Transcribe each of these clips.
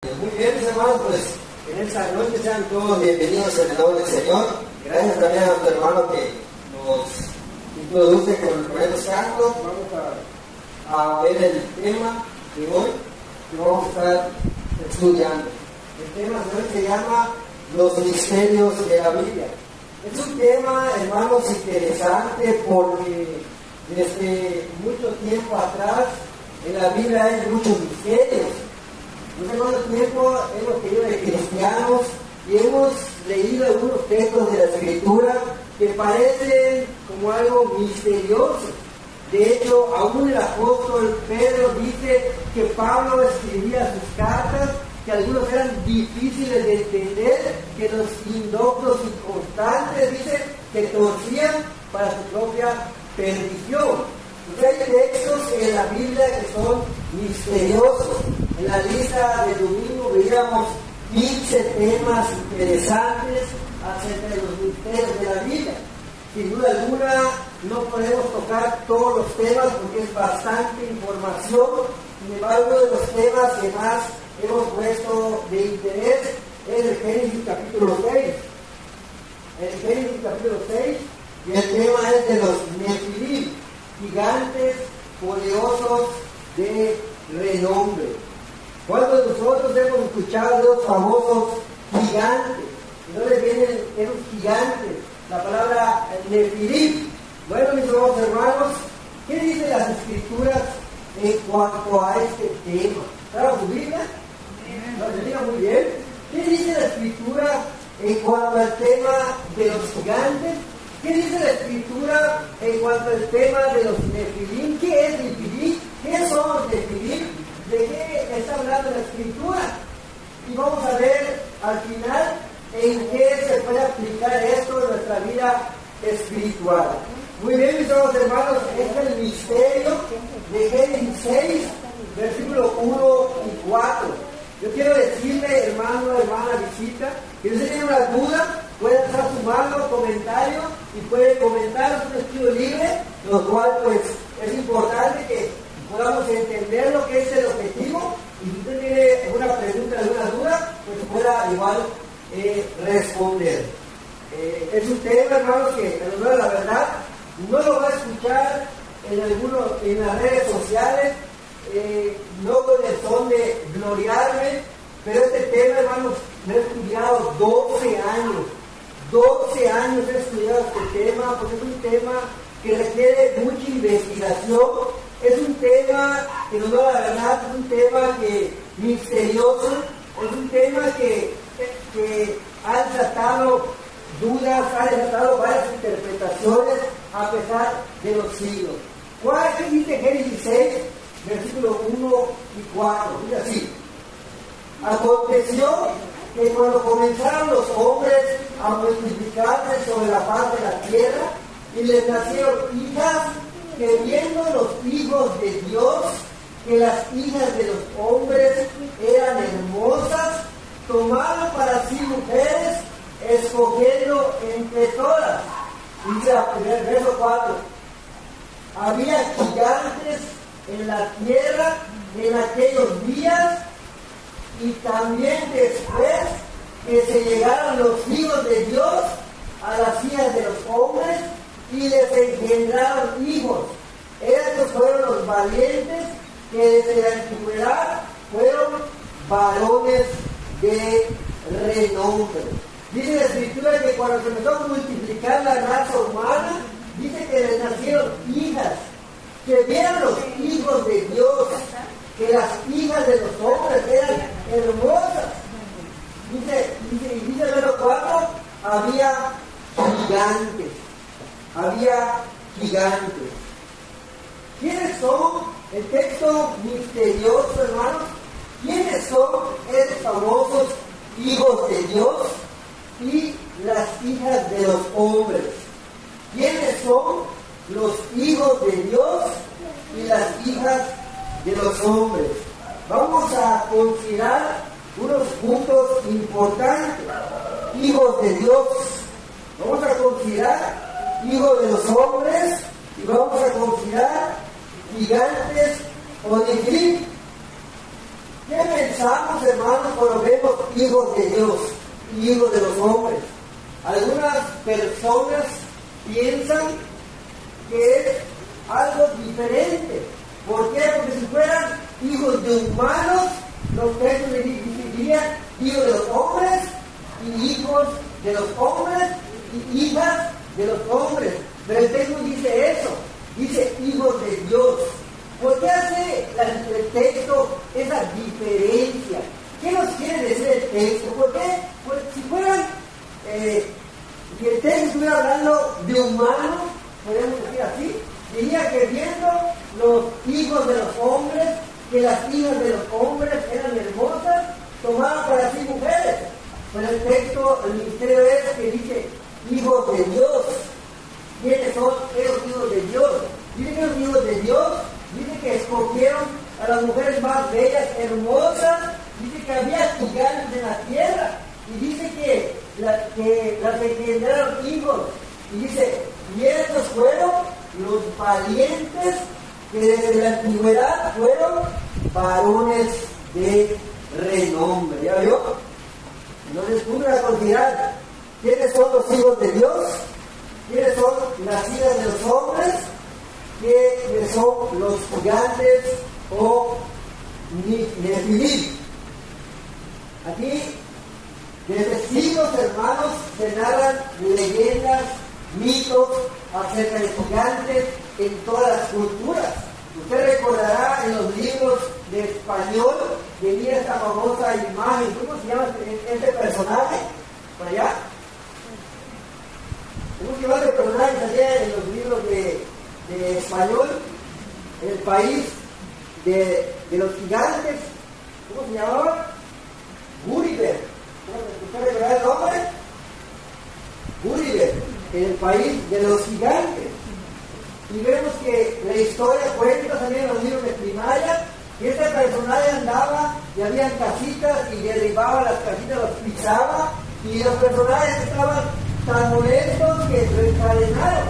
Muy bien, mis hermanos, pues en esta noche sean todos bienvenidos en el nombre del Señor. Gracias también a nuestro hermano que nos introduce con los primeros cantos. Vamos a ver el tema de hoy que vamos a estar estudiando. El tema de hoy se llama los misterios de la Biblia. Es un tema, hermanos, interesante porque desde mucho tiempo atrás en la Biblia hay muchos misterios. En otro tiempo hemos tenido de cristianos y hemos leído algunos textos de la Escritura que parecen como algo misterioso. De hecho, aún el apóstol Pedro dice que Pablo escribía sus cartas, que algunos eran difíciles de entender, que los indoctos y constantes, dice, que torcían para su propia perdición. Hay textos en la Biblia que son misteriosos. En la lista del domingo veíamos 15 temas interesantes acerca de los misterios de la Biblia. Sin duda alguna no podemos tocar todos los temas porque es bastante información. Sin embargo, uno de los temas que más hemos puesto de interés es el Génesis capítulo 6. El Génesis capítulo 6, y el tema es de los Nefilim, gigantes poderosos de renombre. ¿Cuántos de nosotros hemos escuchado de los famosos gigantes? ¿De dónde vienen esos gigantes? La palabra Nefilim. Bueno, mis hermanos, ¿qué dicen las Escrituras en cuanto a este tema? ¿Claro su Biblia? ¿Lo diga muy bien? ¿Qué dice la Escritura en cuanto al tema de los gigantes? ¿Qué dice la Escritura en cuanto al tema de los Nefilim? ¿Qué es Nefilim? ¿Qué son los Nefilim? ¿De qué está hablando la Escritura? Y vamos a ver al final en qué se puede aplicar esto en nuestra vida espiritual. Muy bien, mis hermanos, este es el misterio de Génesis 6, versículos 1 y 4. Yo quiero decirle, hermano, hermana, visita, que si usted tiene una duda, puede alzar su mano, comentario, y puede comentar, es un estilo libre, lo cual pues es importante que podamos entender lo que es el objetivo, y si usted tiene alguna pregunta, alguna duda, pues pueda igual responder. Es un tema, hermanos, que en honor a la verdad no lo va a escuchar en las redes sociales, no con el son de gloriarme, pero este tema, hermanos, me he estudiado 12 años. 12 años he estudiado este tema, porque es un tema que requiere mucha investigación, es un tema que no da la verdad, es un tema que misterioso, es un tema que ha desatado dudas, ha desatado varias interpretaciones a pesar de los siglos. ¿Qué dice Génesis 6, versículos 1 y 4? Dice así: aconteció que cuando comenzaron los hombres a multiplicarse sobre la faz de la tierra, y les nacieron hijas, que viendo los hijos de Dios, que las hijas de los hombres eran hermosas, tomaron para sí mujeres, escogiendo entre todas. Dice el verso 4: había gigantes en la tierra en aquellos días, y también después que se llegaron los hijos de Dios a las hijas de los hombres y les engendraron hijos. Estos fueron los valientes que desde la antigüedad fueron varones de renombre. Dice la Escritura que cuando se empezó a multiplicar la raza humana, dice que les nacieron hijas, que vieron los hijos de Dios, que las hijas de los hombres eran hermosas. Dice el verso 4, había gigantes. Había gigantes. ¿Quiénes son? El texto misterioso, hermanos. ¿Quiénes son esos famosos hijos de Dios y las hijas de los hombres? ¿Quiénes son los hijos de Dios y las hijas de los hombres? Vamos a considerar unos puntos importantes. Hijos de Dios, vamos a considerar hijos de los hombres, y vamos a considerar gigantes o Nefilim. ¿Qué pensamos, hermanos, cuando vemos hijos de Dios, hijos de los hombres? Algunas personas piensan que es algo diferente. ¿Por qué? Porque si fueran hijos de humanos, los textos dirían hijos de los hombres y hijos de los hombres y hijas de los hombres. Pero el texto dice eso, dice hijos de Dios. ¿Por qué hace el texto esa diferencia? ¿Qué nos quiere decir el texto? ¿Por qué? Pues si fueran, si el texto estuviera hablando de humanos, podemos decir así, diría que viendo los hijos de los hombres, que las hijas de los hombres eran hermosas, tomaban para sí mujeres. Pero el texto, el ministerio es que dice hijos de Dios. ¿Quiénes son esos hijos de Dios? Dice que los hijos de Dios, dice que escogieron a las mujeres más bellas, hermosas, dice que había gigantes en la tierra, y dice que las engendraron hijos, y dice, y estos fueron los valientes que desde la antigüedad fueron varones de renombre. ¿Ya vio? Entonces uno va a considerar quiénes son los hijos de Dios, quiénes son las hijas de los hombres, quiénes son los gigantes o nefilim. Aquí, desde siglos, hermanos, se narran leyendas, mitos acerca de gigantes en todas las culturas. Usted recordará en los libros de español, venía esta famosa imagen. ¿Cómo se llama este personaje? ¿Por allá? ¿Cómo se llama este personaje que salía en los libros de español? En el país de los gigantes. ¿Cómo se llamaba? Gulliver. ¿Usted recordará el nombre? Gulliver, en el país de los gigantes. Y vemos que la historia cuenta también en los libros de primaria que este personaje andaba y había casitas y derribaba las casitas, las pisaba, y los personajes estaban tan molestos que lo encadenaron.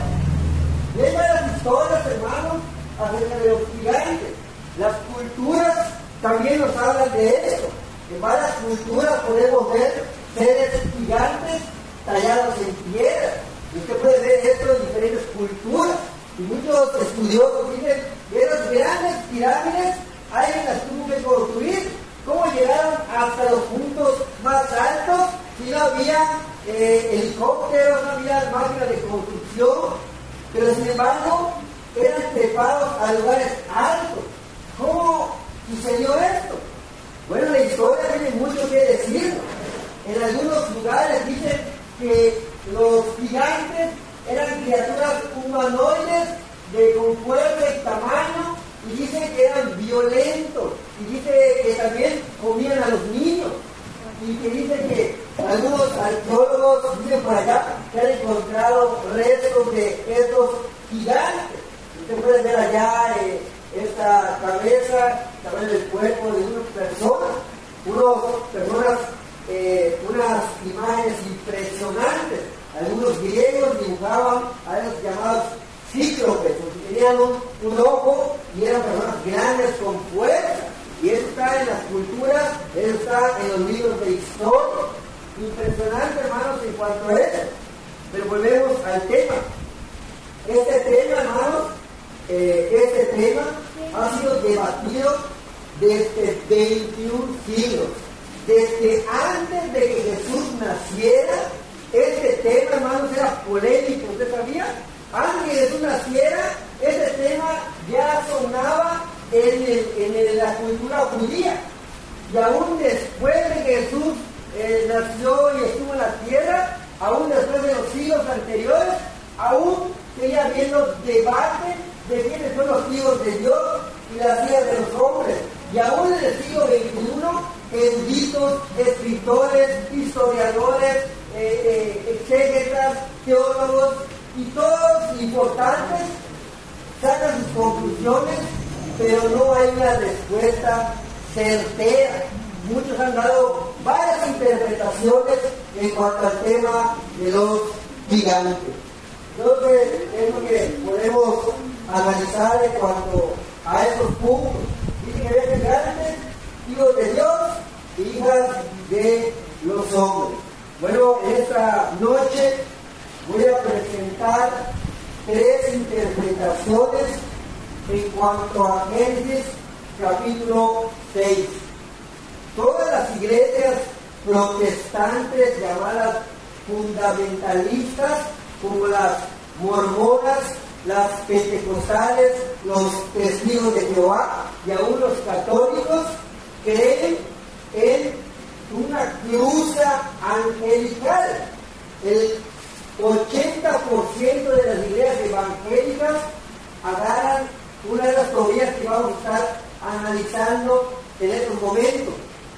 Vean las historias, hermanos, acerca de los gigantes. Las culturas también nos hablan de esto. En varias culturas podemos ver seres gigantes tallados en piedra. Y usted puede ver esto en diferentes culturas. Y muchos estudiosos dicen que esas grandes pirámides alguien las tuvo que construir. ¿Cómo llegaron hasta los puntos más altos si no había helicópteros, no había máquinas de construcción? Pero sin embargo, eran trepados a lugares altos. ¿Cómo sucedió esto? Bueno, la historia tiene mucho que decir. En algunos lugares dicen que los gigantes eran criaturas humanoides con fuerza y tamaño, y dice que eran violentos, y dice que también comían a los niños, y que dice que algunos arqueólogos dicen por allá que han encontrado restos de estos gigantes. Usted puede ver allá esta cabeza, también el cuerpo de unas personas, unas imágenes impresionantes. Algunos griegos dibujaban a esos llamados cíclopes, porque tenían un ojo y eran personas grandes con fuerza. Y eso está en las culturas, eso está en los libros de historia. Impresionante, hermanos, en cuanto a eso. Pero volvemos al tema. Este tema, hermanos, ha sido debatido desde 21 siglos. Desde antes de que Jesús naciera, este tema, hermanos, era polémico. ¿Usted sabía? Antes de que Jesús naciera, este tema ya sonaba en la cultura judía. Y aún después de que Jesús nació y estuvo en la tierra, aún después de los siglos anteriores, aún seguía habiendo debate de quiénes son los hijos de Dios y las hijas de los hombres. Y aún en el siglo XXI, eruditos, escritores, historiadores, exégetas, teólogos y todos importantes sacan sus conclusiones, pero no hay una respuesta certera. Muchos han dado varias interpretaciones en cuanto al tema de los gigantes. Entonces, es lo que podemos analizar en cuanto a estos puntos. Dice que había gigantes hijos de Dios e hijas de los hombres. Bueno, esta noche voy a presentar 3 interpretaciones en cuanto a Génesis capítulo 6. Todas las iglesias protestantes llamadas fundamentalistas, como las mormonas, las pentecostales, los testigos de Jehová y aún los católicos, creen en una cruza angelical. El 80% de las iglesias evangélicas agarran una de las teorías que vamos a estar analizando en estos momentos.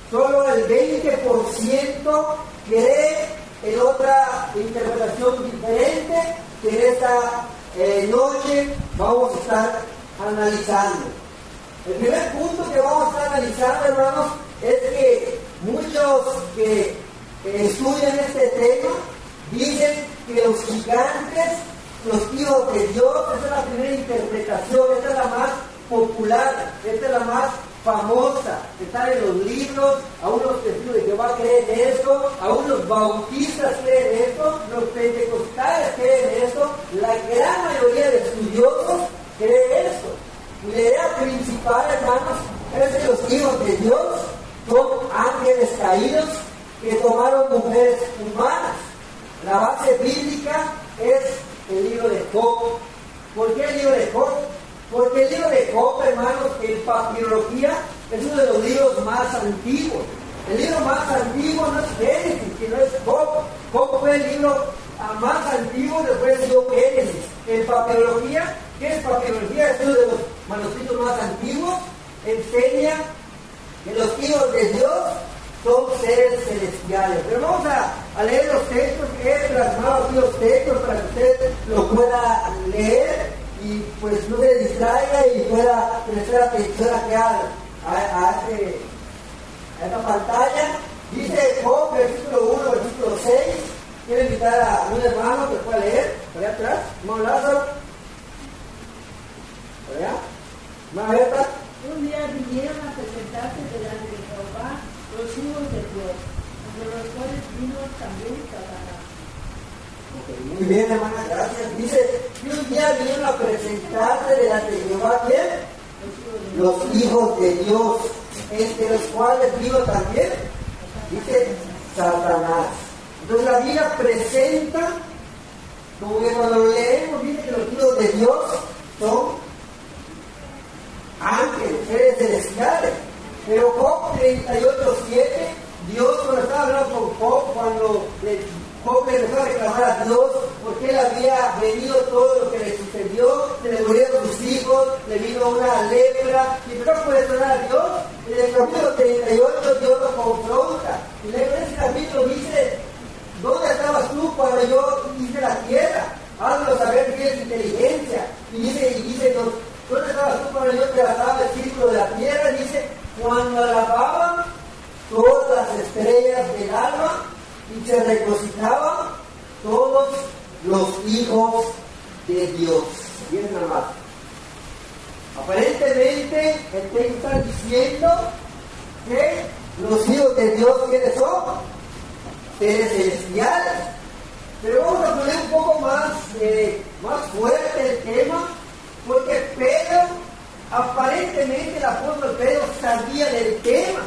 Solo el 20% cree en otra interpretación diferente que en esta noche vamos a estar analizando. El primer punto que vamos a estar analizando, hermanos, es que muchos que estudian este tema dicen que los gigantes, los hijos de Dios, esa es la primera interpretación, esta es la más popular, esta es la más famosa, está en los libros, aún los testigos de Jehová creen en esto, aún los bautistas creen en esto, los pentecostales creen en esto, la gran mayoría de estudiosos creen esto. Y la idea principal, hermanos, es que los hijos de Dios son ángeles caídos que tomaron mujeres humanas. La base bíblica es el libro de Job. ¿Por qué el libro de Job? Porque el libro de Job, hermanos, en papirología es uno de los libros más antiguos. El libro más antiguo no es Génesis, sino es Job. Job fue el libro más antiguo, después dio Génesis. En papirología, ¿qué es papirología? Es uno de los manuscritos más antiguos. Enseña que los hijos de Dios son seres celestiales. Pero vamos a leer los textos, que he plasmado aquí los textos para que usted lo pueda leer y pues no se distraiga y pueda prestar atención aquí a esta pantalla. Dice Job, versículo 1, versículo 6. Quiero invitar a un hermano que pueda leer, por allá atrás, hermano Lázaro. Por allá. Hermano Berta. Un día vinieron a presentarse delante de Jehová los hijos de Dios, entre los cuales vino también Satanás. Okay, muy bien, hermana, gracias. Dice, y un día vinieron a presentarse delante de Jehová, ¿quién? Los hijos de Dios, entre los cuales vino también, dice, Satanás. Entonces la Biblia presenta, como que cuando lo leemos, dice que los hijos de Dios son ángeles, seres celestiales. Pero Job 38:7, Dios, cuando estaba hablando con Job, cuando Job le empezó a reclamar a Dios porque él había venido todo lo que le sucedió, se le murieron sus hijos, le vino una lepra, y empezó a cuestionar a Dios. En el capítulo 38 Dios lo confronta. Y en ese capítulo dice, ¿dónde estabas tú cuando yo hice la tierra? Hazlo saber que tienes inteligencia. Y dice, ¿dónde estabas tú cuando yo trazaba el círculo de la tierra? Y dice, cuando alababan todas las estrellas del alma y se regocijaban todos los hijos de Dios. Bien, hermano. Aparentemente el texto está diciendo que los hijos de Dios, ¿quiénes son? Seres celestiales. Pero vamos a poner un poco más fuerte el tema, porque Pedro, aparentemente el apóstol Pedro sabía del tema,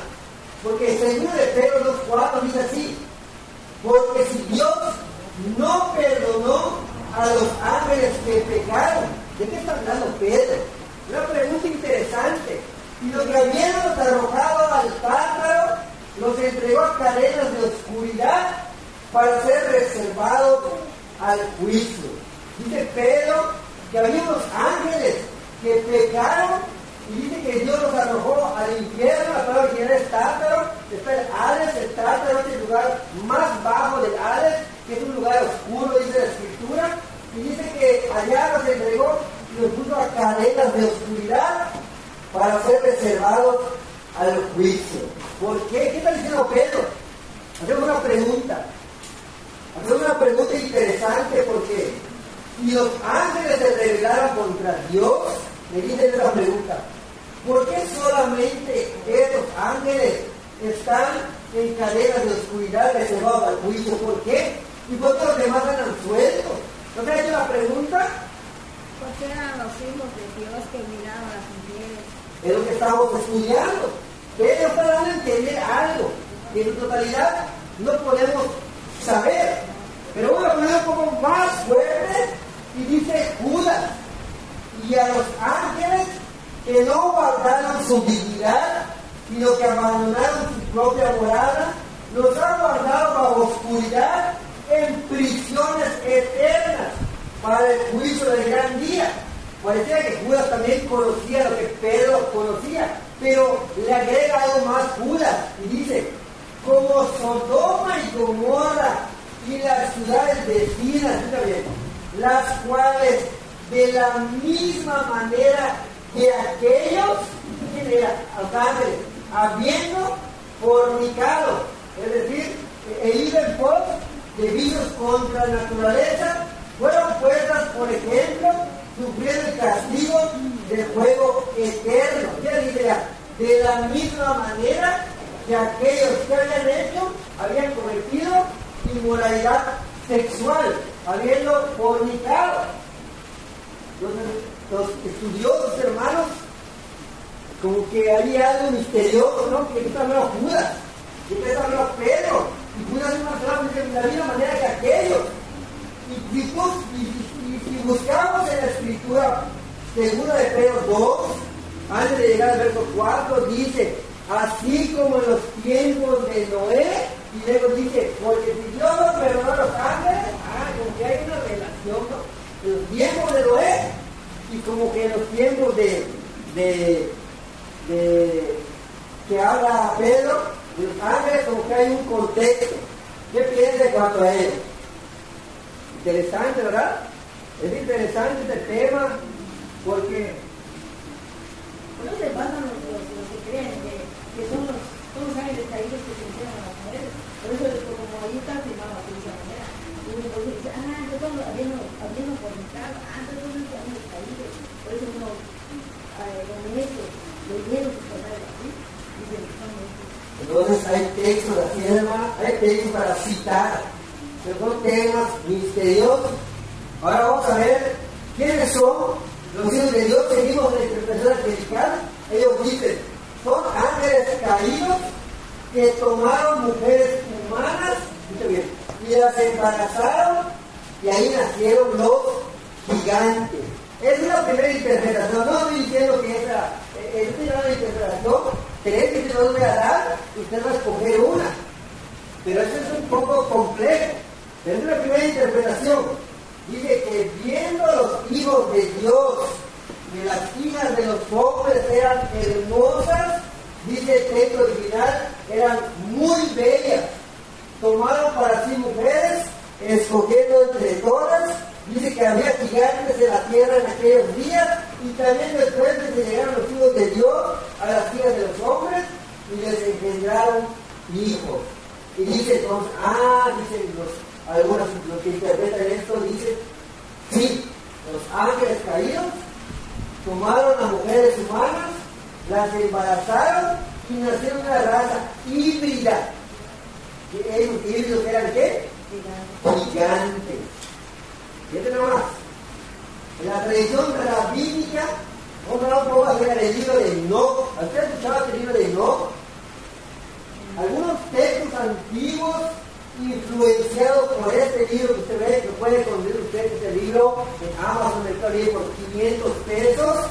porque el 2 de Pedro 2:4 dice así, porque si Dios no perdonó a los ángeles que pecaron, ¿de qué está hablando Pedro? Una pregunta interesante. Y los que habían arrojado al tártaro, los entregó a cadenas de oscuridad para ser reservados al juicio. Dice Pedro que había unos ángeles que pecaron y dice que Dios los arrojó al infierno. La palabra original es tártaro, está el Hades. El tártaro es el lugar más bajo del Hades, que es un lugar oscuro, dice la Escritura, y dice que allá los entregó y los puso a cadenas de oscuridad para ser reservados al juicio. ¿Por qué? ¿Qué está diciendo Pedro? Hacemos una pregunta interesante, porque si los ángeles se rebelaran contra Dios, me dicen esa pregunta, ¿Por qué solamente esos ángeles están en cadenas de oscuridad reservados al juicio? ¿Por qué? ¿Y por qué los demás andan sueltos? ¿No te has hecho la pregunta? Porque eran los hijos de Dios que miraban a las mujeres. Es lo que estamos estudiando. Pero está dando a entender algo que en su totalidad no podemos saber. Pero voy a poner un poco más fuerte y dice Judas. Y a los ángeles que no guardaron su dignidad, sino que abandonaron su propia morada, los ha guardado bajo oscuridad en prisiones eternas para el juicio del gran día. Parecía que Judas también conocía lo que Pedro conocía, pero le agrega algo más Judas y dice: como Sodoma y Gomorra y las ciudades vecinas, las cuales de la misma manera que aquellos, ¿quién era? Los ángeles, habiendo fornicado, es decir, ido en pos de vicios contra la naturaleza, fueron puestas, por ejemplo, sufriendo el castigo del fuego eterno. ¿Qué dice? De la misma manera que aquellos que habían cometido inmoralidad sexual, habiendo fornicado. Los estudiosos, hermanos, como que había algo misterioso, ¿no? Que está hablando Judas, que está hablando Pedro, y Judas es una palabra de la misma manera que aquellos. Y si buscamos en la escritura, segunda de Pedro 2, antes de llegar al verso 4, dice: así como en los tiempos de Noé, y luego dice: porque si Dios no perdonó a los ángeles, como que hay una relación, ¿no? En los tiempos de Noé, y como que en los tiempos de que habla Pedro, de los ángeles, como que hay un contexto. ¿Qué piensa en cuanto a ello? Interesante, ¿verdad? Es interesante este tema, porque No se pasan los que creen que son los ángeles caídos que se entregan a las mujeres. Por eso, como ahí está firmado de esa manera. Y uno dice: entonces habiendo fornicado, entonces son los ángeles caídos. Por eso uno, con esto, leyeron sus palabras así, dicen que son estos. entonces hay textos así, hermano, hay textos para citar, pero son temas misteriosos. Ahora vamos a ver quiénes son los hijos de Dios. Seguimos en la interpretación angelical. Ellos dicen: son ángeles caídos que tomaron mujeres humanas, bien, y las embarazaron, y ahí nacieron los gigantes. Es una primera interpretación. No estoy diciendo que esa es una interpretación. Tres que se los voy a dar, usted va a escoger una. Pero eso es un poco complejo. Pero es una primera interpretación. Dice que viendo los hijos de Dios, que las hijas de los hombres eran hermosas, dice el texto original, eran muy bellas. Tomaron para sí mujeres, escogiendo entre todas. Dice que había gigantes en la tierra en aquellos días, y también después de que llegaron los hijos de Dios a las hijas de los hombres, y les engendraron hijos. Y dice entonces, dicen algunos los que interpretan esto, dicen: sí, los ángeles caídos tomaron a mujeres humanas, las embarazaron y nacieron una raza híbrida. ¿Ellos híbridos eran qué? Gigantes. Fíjate nomás. En la tradición rabínica, vamos a ver un poco acerca del libro de Enoch. ¿Usted ha escuchado el libro de Enoch? Algunos textos antiguos influenciados por este libro que usted ve, que puede conseguir usted este libro en Amazon, está bien por 500 pesos.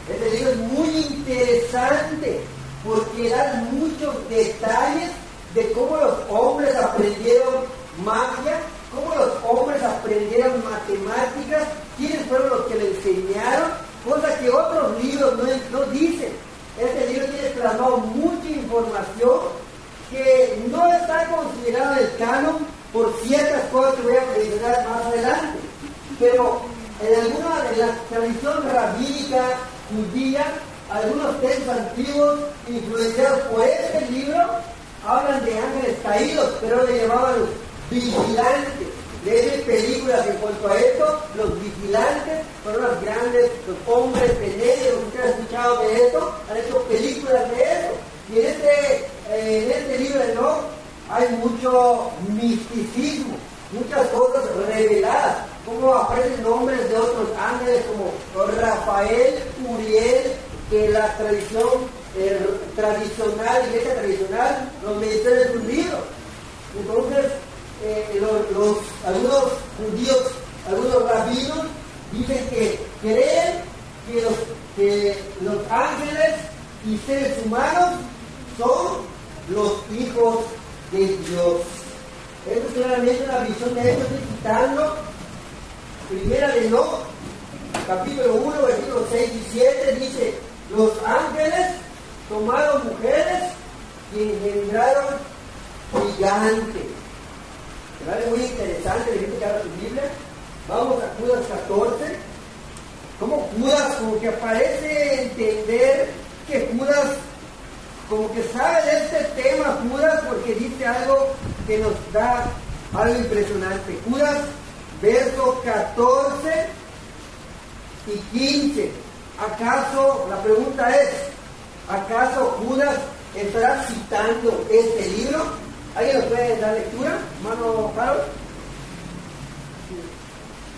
Este libro es muy interesante porque da muchos detalles de cómo los hombres aprendieron magia, cómo los hombres aprendieron matemáticas, quiénes fueron los que le enseñaron, cosa que otros libros no dicen. Este libro tiene plasmado mucha información que no está considerada en el canon por ciertas cosas que voy a mencionar más adelante. Pero en alguna de la tradición rabínica judía, algunos textos antiguos influenciados por este libro hablan de ángeles caídos, pero le llamaban los vigilantes. leer películas en cuanto a esto. Los vigilantes fueron los grandes, los hombres de negro, ustedes han escuchado de esto, han hecho películas de eso. Y en este libro de Enoch hay mucho misticismo, muchas cosas reveladas, como aparecen nombres de otros ángeles como Rafael, Uriel, que la tradición tradicional, iglesia tradicional, los menciona en sus libros. Entonces, algunos judíos, algunos rabinos, dicen que creen que los ángeles y seres humanos son los hijos de Dios. Esto es claramente una visión de esto, estoy citando Primera de Enoch, capítulo 1, versículos 6 y 7, dice: los ángeles tomaron mujeres y engendraron gigantes. Es muy interesante leer la Biblia. Vamos a Judas 14. Como Judas, como que parece entender que Judas, como que sabe de este tema, Judas, porque dice algo que nos da algo impresionante. Judas, versos 14 y 15. ¿Acaso, la pregunta es, ¿acaso Judas estará citando este libro? ¿Alguien nos puede dar lectura? Hermano Harold.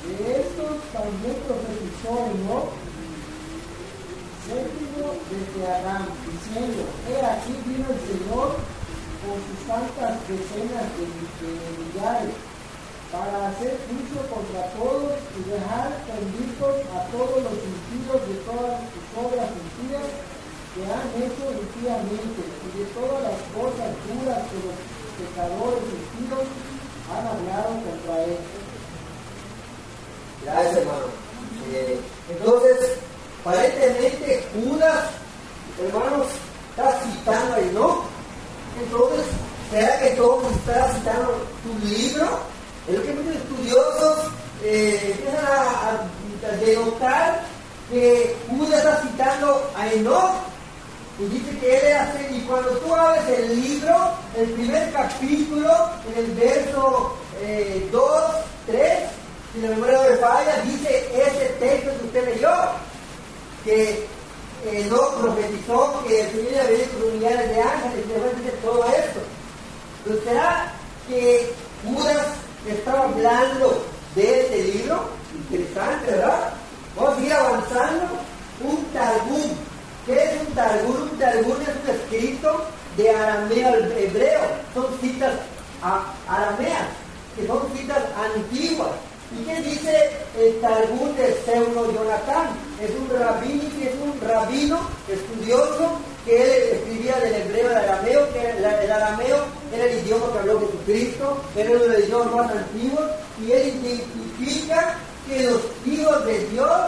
De estos también profetizó Enoch, séptimo desde Adán, diciendo: he aquí vino el Señor con sus santas decenas de millares, para hacer juicio contra todos y dejar prendidos a todos los impíos de todas sus obras impías que han hecho impíamente, y de todas las cosas duras que los pecadores impíos han hablado contra él. Gracias, hermano. Entonces, aparentemente Judas, hermanos, está citando ahí, ¿no? Entonces, ¿será que todos están citando su libro? Es lo que muchos estudiosos empiezan a denotar que Judas está citando a Enoch. Y dice que él era así. Y cuando tú abres el libro, el primer capítulo, en el verso 2, 3, si la memoria no me falla, dice ese texto que usted leyó, que Enoch profetizó que el Señor iba a venir con millares de ángeles, y después dice todo esto. Pero ¿será que Judas estaba hablando de este libro? Interesante, ¿verdad? Vamos a ir avanzando. Un Targum. ¿Qué es un Targum? Un Targum es un escrito de arameo al hebreo. Son citas arameas, que son citas antiguas. ¿Y qué dice el Targum de Pseudo Jonatán? Es un rabino estudioso que él escribía del hebreo al arameo, que el arameo era el idioma que habló Jesucristo, era uno de los idiomas más antiguos, y él identifica que los hijos de Dios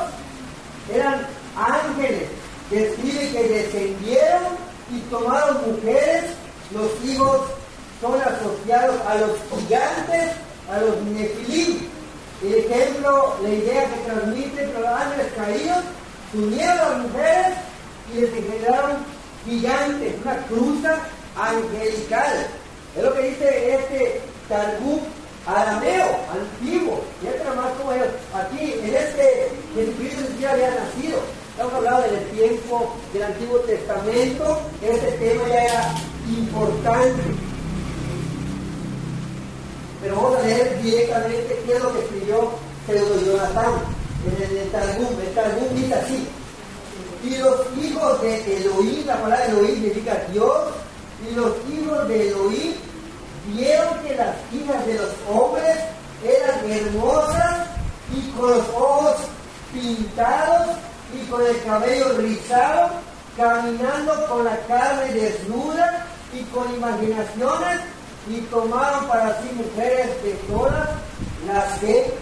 eran ángeles. Describe que descendieron y tomaron mujeres. Los hijos son asociados a los gigantes, a los nefilim. El ejemplo, la idea que transmite que los ángeles caídos se unieron a las mujeres y les generaron gigantes, una cruza angelical. Es lo que dice este Targum arameo, antiguo. Y este nomás como ellos, aquí en este Jesucristo ni siquiera había nacido. Estamos hablando del tiempo del Antiguo Testamento. Este tema ya era importante. Pero vamos a leer directamente qué es lo que escribió Pseudo Jonatán en el Targum. El Targum dice así: y los hijos de Elohim, la palabra Elohim significa Dios, y los hijos de Elohim vieron que las hijas de los hombres eran hermosas y con los ojos pintados y con el cabello rizado, caminando con la carne desnuda y con imaginaciones, y tomaron para sí mujeres de todas las que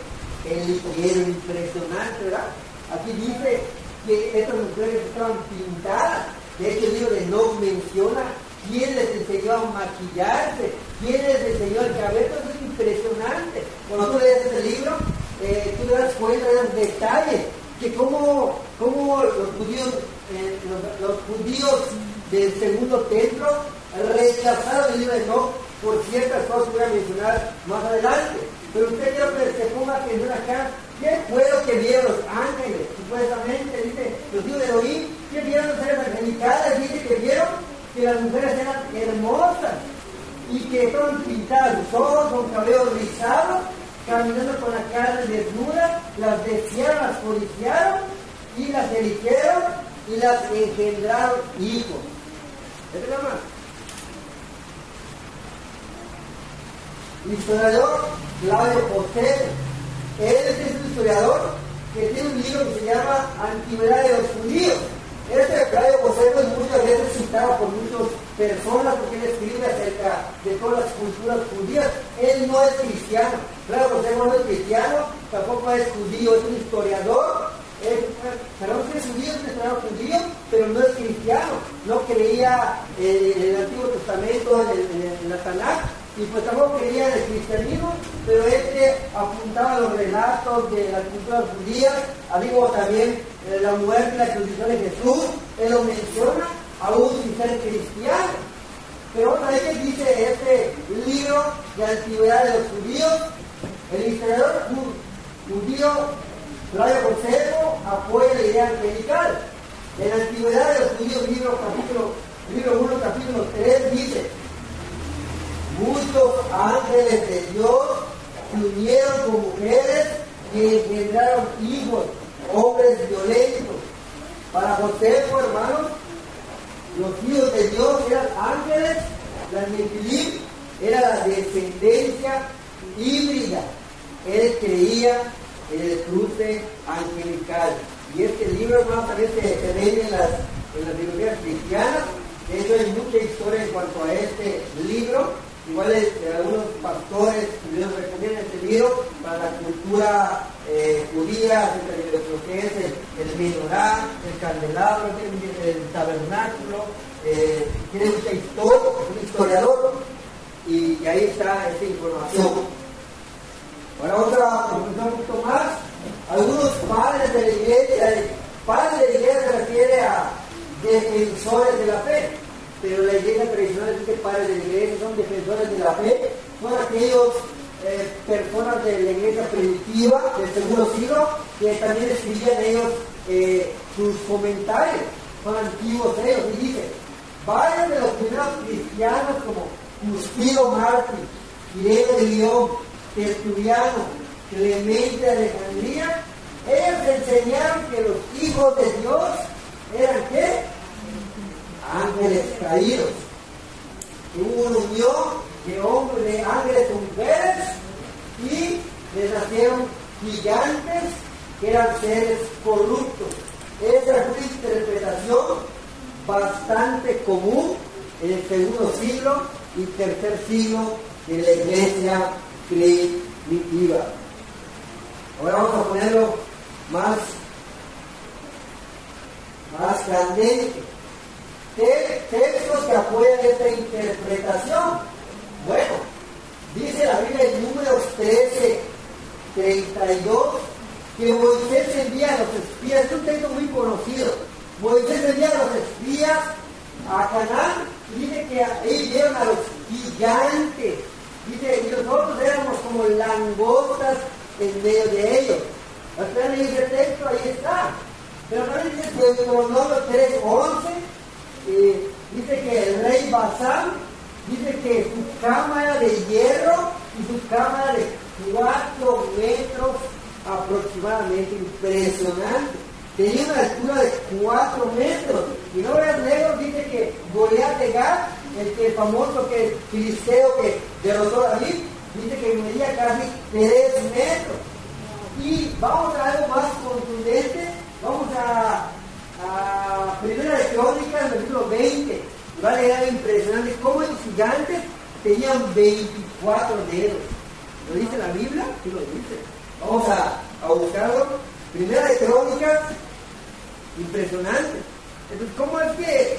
eligieron. Impresionante, ¿verdad? Aquí dice que estas mujeres estaban pintadas. De hecho, el libro de Enoch menciona quién les enseñó a maquillarse, quién les enseñó el cabello. Eso es impresionante. Cuando tú lees este libro, tú te das cuenta de los detalles, que como los judíos del segundo templo rechazaron el libro de Enoch por ciertas cosas que voy a mencionar más adelante. Pero usted quiero que se ponga atención acá. ¿Qué fue lo que vieron los ángeles? Supuestamente, dice los hijos de Elohim, ¿qué vieron los seres angelicales? Dice que vieron que las mujeres eran hermosas y que estaban pintadas los ojos con cabellos rizados, caminando con la carne desnuda, las desearon, las codiciaron y las eligieron y las engendraron hijos. ¿Este es lo más? El historiador Flavio Josefo, él es un historiador que tiene un libro que se llama Antigüedad de los Judíos. Este Flavio Josefo es muchas veces citado por muchas personas porque él escribe acerca de todas las culturas judías. Él no es cristiano, Flavio Josefo no es cristiano, tampoco es judío, es un historiador. Perdón, es judío, es un historiador judío, pero no es cristiano, no creía en el Antiguo Testamento, en la Tanakh, y pues tampoco creía en el cristianismo, pero apuntaba a los relatos de las culturas judías, digo también la muerte y la crucifixión de Jesús, él lo menciona, aún sin ser cristiano. Pero otra vez que dice este libro de Antigüedad de los Judíos, el historiador judío Flavio Josefo apoya la idea angelical. En la Antigüedad de los Judíos, libro 1, capítulo 3, dice: muchos ángeles de Dios se unieron con mujeres que engendraron hijos, hombres violentos. Para Josefo, hermanos, los hijos de Dios eran ángeles, la Nefilim era la descendencia híbrida. Él creía en el cruce angelical. Y este libro, hermanos, también se vende en las bibliotecas cristianas. De hecho, hay mucha historia en cuanto a este libro. Igual algunos pastores les recomiendan este libro para la cultura judía, acerca de lo que es el menorá, el candelabro, el tabernáculo. Tiene mucha historia, es un historiador, y ahí está esta información. Ahora otra conclusión un poquito más. Algunos padres de la iglesia, padres de la iglesia se refiere a defensores de la fe, pero la iglesia tradicional dice que padres de la iglesia son defensores de la fe, son aquellos personas de la iglesia primitiva del segundo siglo que también escribían ellos sus comentarios, son antiguos ellos, y dice: varios de los primeros cristianos como Justino Mártir, Irene de León, Tertuliano, Clemente de Alejandría, ellos enseñaron que los hijos de Dios eran ¿qué? Ángeles caídos. Que hubo una unión de ángeles con mujeres y les nacieron gigantes que eran seres corruptos. Esa fue una interpretación bastante común en el segundo siglo y tercer siglo de la iglesia primitiva. Ahora vamos a ponerlo más candente. Textos que apoyan esta interpretación. Bueno, dice la Biblia en Números 13:32 que Moisés envía a los espías. Es un texto muy conocido. Moisés envía a los espías a Canaán y dice que ahí vieron a los gigantes. Dice, y nosotros éramos como langostas en medio de ellos. Ustedes leen ese texto, ahí está. Pero también dice que en Deuteronomio 3:11 dice que el rey Basán dice que su cama era de hierro y su cama era de 4 metros aproximadamente. Impresionante. Tenía una altura de 4 metros. Y no veas lejos, dice que Goliat de Gat, el famoso filisteo que derrotó a David, dice que medía casi 3 metros. Y vamos a algo más contundente. Vamos a Primera de Crónicas, versículo 20. Va a leer algo impresionante. Cómo los gigantes tenían 24 dedos. ¿Lo dice la Biblia? Sí lo dice. Vamos a buscarlo. Primera de Crónicas, impresionante. Entonces, ¿cómo es que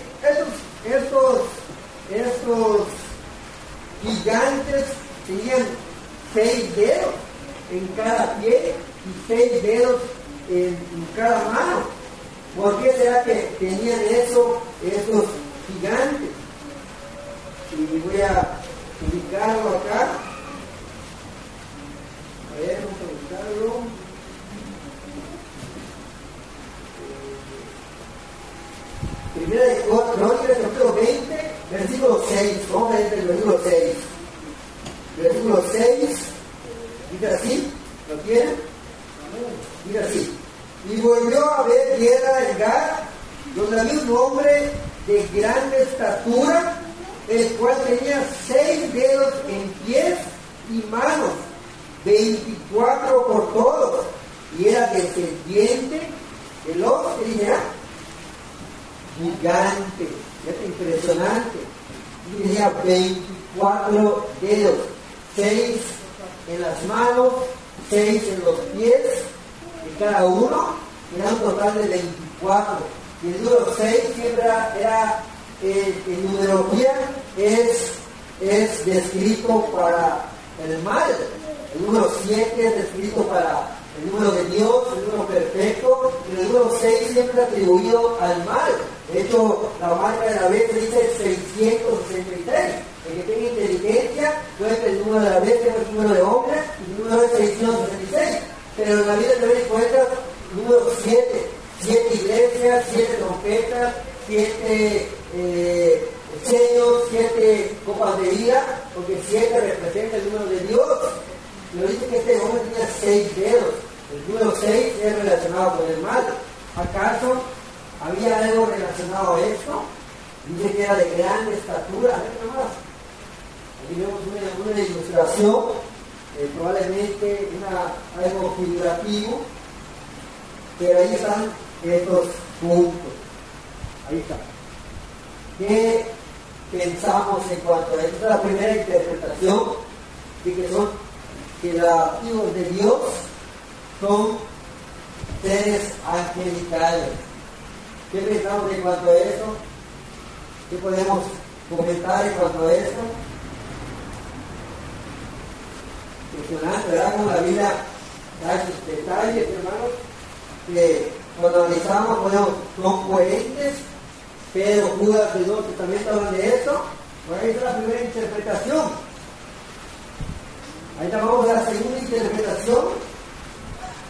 estos gigantes tenían 6 dedos en cada pie y 6 dedos en cada mano? ¿Por qué será que tenían esos gigantes? Y voy a ubicarlo acá. versículo 6, dice así, ¿lo tienen? Dice así: y volvió a ver tierra en Gad, donde había un hombre de grande estatura, el cual tenía 6 dedos en pies y manos, 24 por todos, y era descendiente de los que dijeron gigante, es impresionante, y tenía 24 dedos, 6 en las manos, 6 en los pies, y cada uno era un total de 24. Y el número 6 siempre era en numerología es descrito para el mal. El número 7 es descrito para el número de Dios, el número perfecto, y el número 6 siempre atribuido al mal. De hecho, la marca de la bestia dice 666. El que tenga inteligencia puede que el número de la bestia es el número de hombre y el número es 666. Pero en la Biblia también encuentras número 7. 7 iglesias, 7 trompetas, 7 sellos, 7 copas de vida, porque 7 representa el número de Dios. Pero dice que este hombre tenía 6 dedos. El número 6 es relacionado con el mal. ¿Acaso había algo relacionado a esto? Dice que era de gran estatura. Aquí vemos una ilustración, probablemente algo figurativo, pero ahí están estos puntos. Ahí está. ¿Qué pensamos en cuanto a esto? Esta es la primera interpretación de que los hijos de Dios son seres angelicales. ¿Qué pensamos en cuanto a eso? ¿Qué podemos comentar en cuanto a esto? Impresionante, ¿verdad? Como la Biblia da sus detalles, hermanos, que cuando analizamos, son coherentes. Pedro, Judas, el Nuevo Testamento hablan de esto. Bueno, ahí está la primera interpretación. Ahí vamos a la segunda interpretación.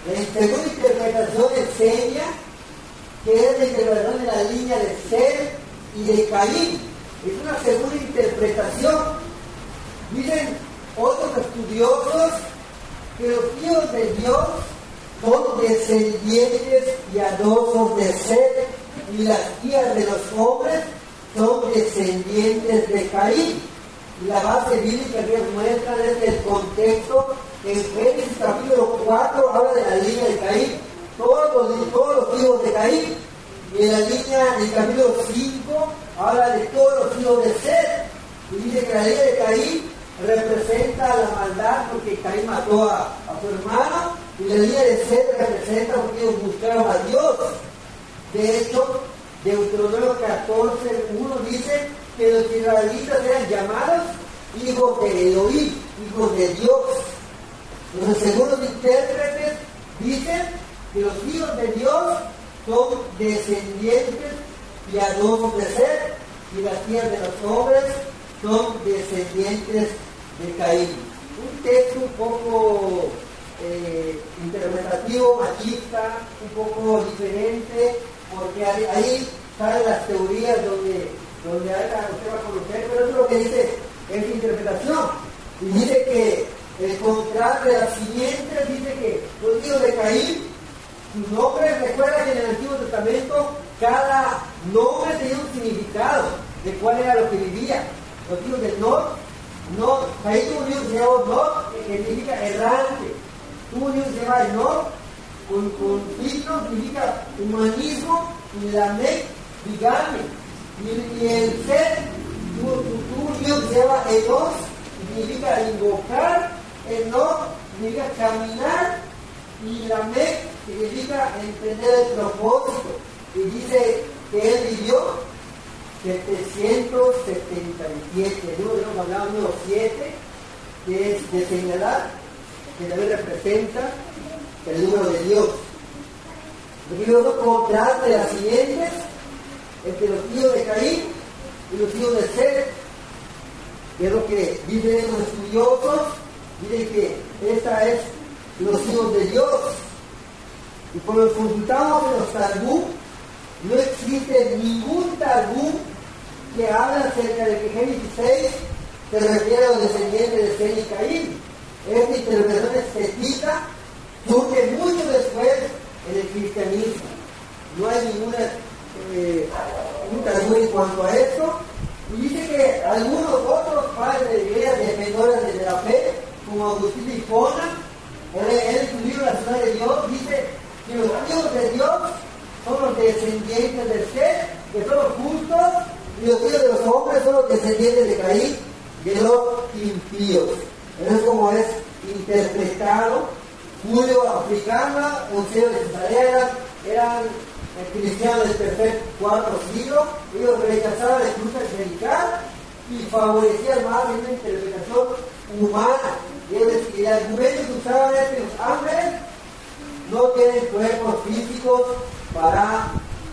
La segunda interpretación enseña que es la interpretación de la línea de Seth y de Caín. Es una segunda interpretación. Dicen otros estudiosos que los hijos de Dios son descendientes piadosos de Seth y las hijas de los hombres son descendientes de Caín. Y la base bíblica que nos muestra es el contexto. En Génesis capítulo 4 habla de la línea de Caín, todos los hijos de Caín. Y en la línea del capítulo 5 habla de todos los hijos de Seth. Y dice que la línea de Caín representa la maldad porque Caín mató a su hermano, y la línea de Seth representa porque ellos buscaron a Dios. De hecho, Deuteronomio 14:1 dice que los israelitas eran llamados hijos de Elohim, hijos de Dios. Los segundos intérpretes dicen que los hijos de Dios son descendientes piadosos de Seth y las hijas de los hombres son descendientes de Caín. Un texto un poco interpretativo, machista, un poco diferente, porque ahí salen las teorías donde usted va a conocer, pero eso es lo que dice esta interpretación. Y dice que el contraste de las siguientes, dice que los hijos de Caín, sus nombres, recuerda que en el Antiguo Testamento cada nombre tenía un significado de cuál era lo que vivía. Los hijos del Caín tuvo un hijo que se llama Nod, que significa errante. Tuvo un hijo que se llama Enoch, con signo significa humanismo, y Lamec, bigamia. Y el Seth tuvo un hijo que se llama Enos, significa invocar, Enoch significa caminar, y Lamec significa entender el propósito. Y dice que él vivió 777. Luego hemos hablado número 7, que es de señalar, que también representa el número de Dios. Aquí vemos un contraste de las siguientes entre los hijos de Caín y los hijos de Seth, que es lo que dicen los estudiosos. Dicen que esta es los hijos de Dios. Y cuando consultamos en los Talmud, no existe ningún Talmud que habla acerca de que Génesis 6 se refiere a los descendientes de Sem y Caín. Esta interpretación estética surge mucho después en el cristianismo. No hay ninguna tabú en cuanto a esto. Y dice que algunos otros padres de la iglesia, defensores de la fe, como Agustín de Hipona, él en su libro La ciudad de Dios, dice que los hijos de Dios son los descendientes de Set, que son los justos, y los hijos de los hombres son los descendientes de Caín, de los impíos. Eso es como es interpretado. Julio Africana, Eusebio de Cesarea, eran cristianos del tercer, cuarto siglo. Ellos rechazaban la cruz angelical y favorecían más una interpretación humana. Y el argumento que usaban es que los ángeles no tienen cuerpos físicos para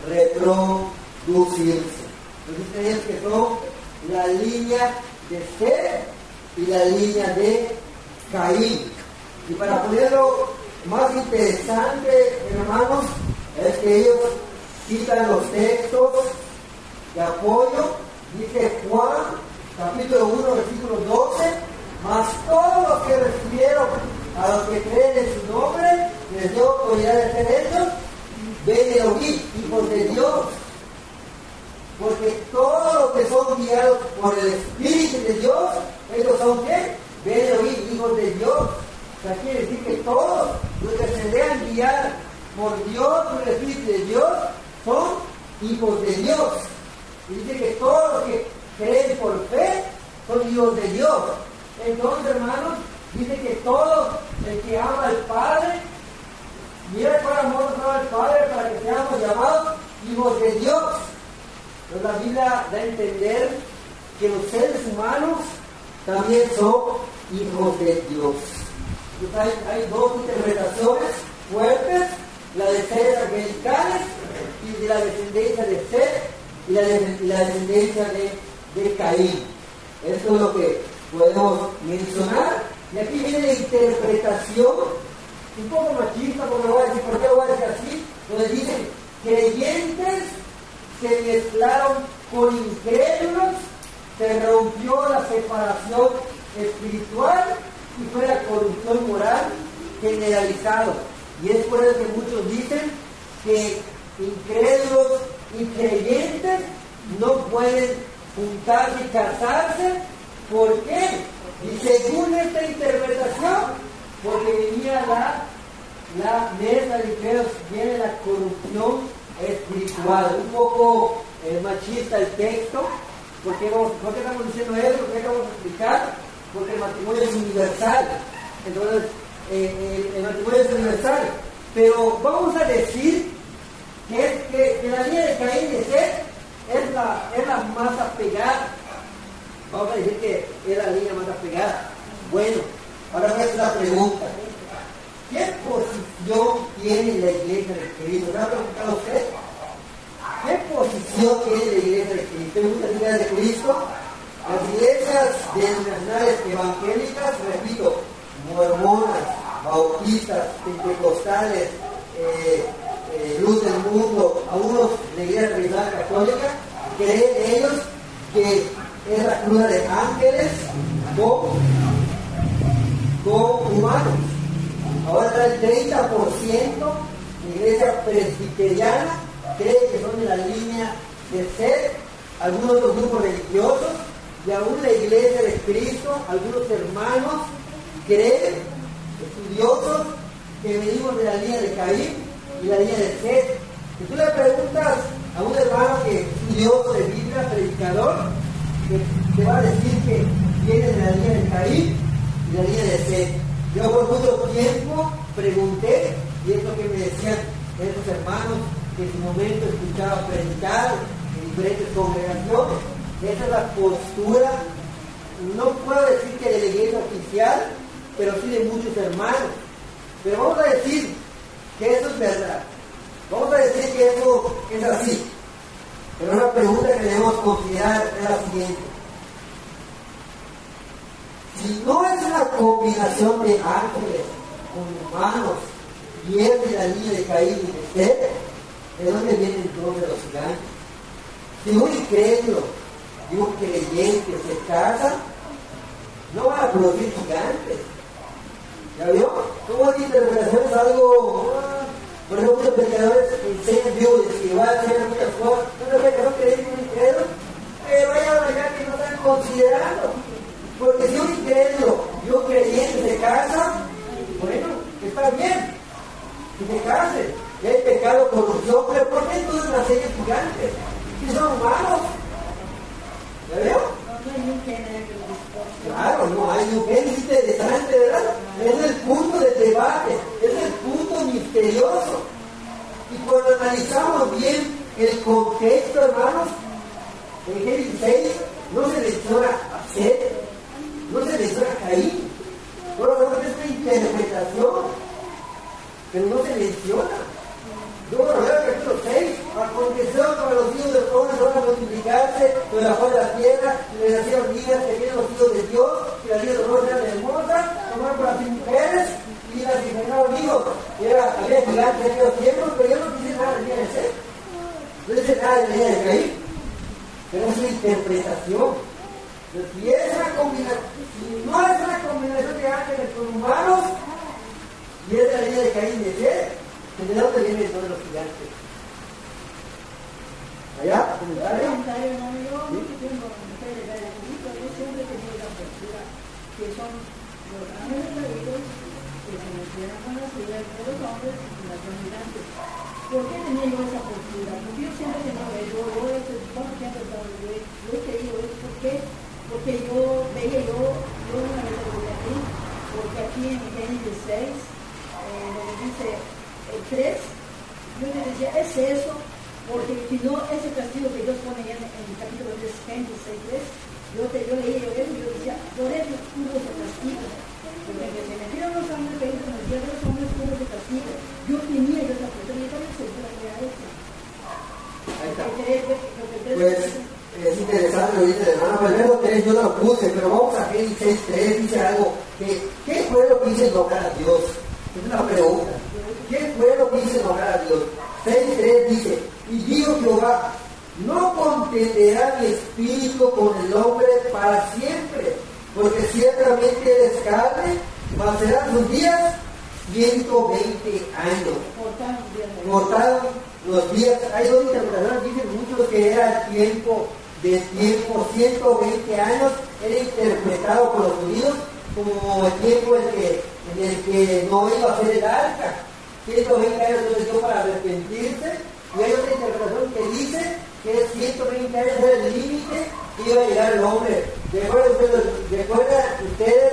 reproducirse. Entonces creían que son la línea de Set y la línea de Caín. Y para ponerlo más interesante, hermanos, es que ellos citan los textos de apoyo. Dice Juan, capítulo 1, versículo 12, mas todos los que recibieron a los que creen en su nombre, les dio autoridad de ser hechos, ven a oír, hijos de Dios. Porque todos los que son guiados por el Espíritu de Dios, ellos son ¿qué? Ven a oír, hijos de Dios. O sea, quiere decir que todos los que se dejan guiar por Dios, por el Espíritu de Dios, son hijos de Dios. Y dice que todos los que creen por fe son hijos de Dios. Entonces, hermanos, dice que todo el que ama al Padre, mira cuál amor nos ama al Padre para que seamos llamados hijos de Dios. Entonces la Biblia da a entender que los seres humanos también son hijos de Dios. Entonces hay dos interpretaciones fuertes, la de seres angelicales y de la descendencia de Set y la descendencia de Caín. Esto es lo que podemos mencionar. Y aquí viene la interpretación un poco machista, porque lo voy a decir, ¿por qué lo voy a decir así? Donde dicen creyentes se mezclaron con incrédulos, se rompió la separación espiritual y fue la corrupción moral generalizada. Y es por eso que muchos dicen que incrédulos y creyentes no pueden juntarse y casarse. ¿Por qué? Y según esta interpretación, porque venía la mesa de incrédulos, viene la corrupción espiritual. Un poco machista el texto. ¿Por qué estamos diciendo eso? ¿Por qué vamos a explicar? Porque el matrimonio es universal. Entonces, el matrimonio es universal. Pero vamos a decir que la línea de Caín y de Set es la más apegada. Vamos a decir que es la línea más apegada. Bueno, ahora voy a hacer la pregunta. ¿Qué posición tiene la iglesia de Cristo? ¿Me ha preguntado usted? ¿Qué posición tiene la iglesia de Cristo? ¿Hay muchas iglesias de Cristo? Las iglesias denominacionales evangélicas, repito, mormonas, bautistas, pentecostales, luz del mundo, algunos de la iglesia cristiana católica, creen ellos que es la cruza de ángeles con humanos. Ahora el 30% de la iglesia presbiteriana cree que son de la línea de Set, algunos otros grupos religiosos, y aún la iglesia de Cristo, algunos hermanos creen, estudiosos, que venimos de la línea de Caín y la línea de Set. Si tú le preguntas a un hermano que es estudioso de Biblia, predicador, que te va a decir que viene de la línea de Caín y la línea de Set. Yo por mucho tiempo pregunté, y es lo que me decían estos hermanos que en su momento escuchaban predicar en diferentes congregaciones. Esa es la postura, no puedo decir que de la iglesia oficial, pero sí de muchos hermanos. Pero vamos a decir que eso es verdad. Vamos a decir que eso es así. Pero una pregunta que debemos considerar es la siguiente. Si no es una combinación de ángeles con humanos y es de la línea de Caín y de Set, ¿de dónde vienen todos los gigantes? Si un incrédulo y un creyente se casan, no van a producir gigantes. ¿Ya vio? ¿Cómo la interpretación es algo? Por ejemplo, muchos predicadores enseñan viudas y van a enseñar muchas cosas. No sé que no creéis un incrédulo, pero hay algo allá que no están considerando. Porque si un incrédulo y un creyente se casan, bueno, está bien, que se casen. Y hay pecado, corrupción, pero ¿por qué entonces nacen gigantes? Si son humanos. ¿Ya veo? No hay un género que lo disponga. Claro, no hay un género interesante, ¿verdad? Es el punto de debate, es el punto misterioso. Y cuando analizamos bien el contexto, hermanos, en Génesis 6 no se menciona a Seth, no se menciona a Caín. Bueno, es una interpretación, pero no se menciona. Luego, en el capítulo 6, aconteció para los hijos de los hombres van a multiplicarse sobre la faz de la tierra, y les nacieron niñas que vienen los hijos de Dios, y las hijas de los hombres eran hermosas, tomaron por las mujeres, y las impregnaron hijos. Había gigantes en aquellos tiempos, pero yo no dice nada de día de Seth. No dice nada de día de Caín. Pero es una interpretación. Pero si es una combinación, si no es una combinación de ángeles con humanos, y es de la línea de Caín y de Seth, ¿de dónde vienen todos los gigantes? ¿Allá? ¿Comentario? Hermano, yo mucho tiempo en mujeres de la política, yo siempre he tenido la postura que son los ángeles caídos que se mencionan con las figuras de los hombres y las dominantes. ¿Por qué tenía yo esa postura? Porque yo siempre he tenido eso, yo he querido eso, ¿por qué? Porque yo veía, yo una vez lo vi aquí, porque aquí en Génesis 6, donde dice el 3, yo le decía, es eso, porque si no, ese castigo que Dios pone ya en el capítulo 3, Génesis 6, 3, yo leía eso y yo decía, por eso hubo ese castigo. Porque se metieron los hombres, que ellos me decían, los hombres hubo ese castigo. Yo tenía esa postura, yo también segura que era eso. Ahí está. Pues es interesante lo dice el hermano. El verso 3 yo no lo puse, pero vamos a Génesis 6:3, dice algo que ¿qué fue lo que hizo enojar a Dios? Es una pregunta. ¿Qué fue lo que hizo enojar a Dios? 6:3 dice, y dijo Jehová, no contenderá mi espíritu con el hombre para siempre, porque ciertamente eres carne, mas serán sus días 120 años. Cortaron los días. Hay dos interpretaciones, dicen muchos que era el tiempo, 120 años, era interpretado por los judíos como el tiempo en el que no iba a ser el arca. 120 años no les dio para arrepentirse, y hay otra interpretación que dice que 120 años era el límite que iba a llegar el hombre. ¿Recuerdan ustedes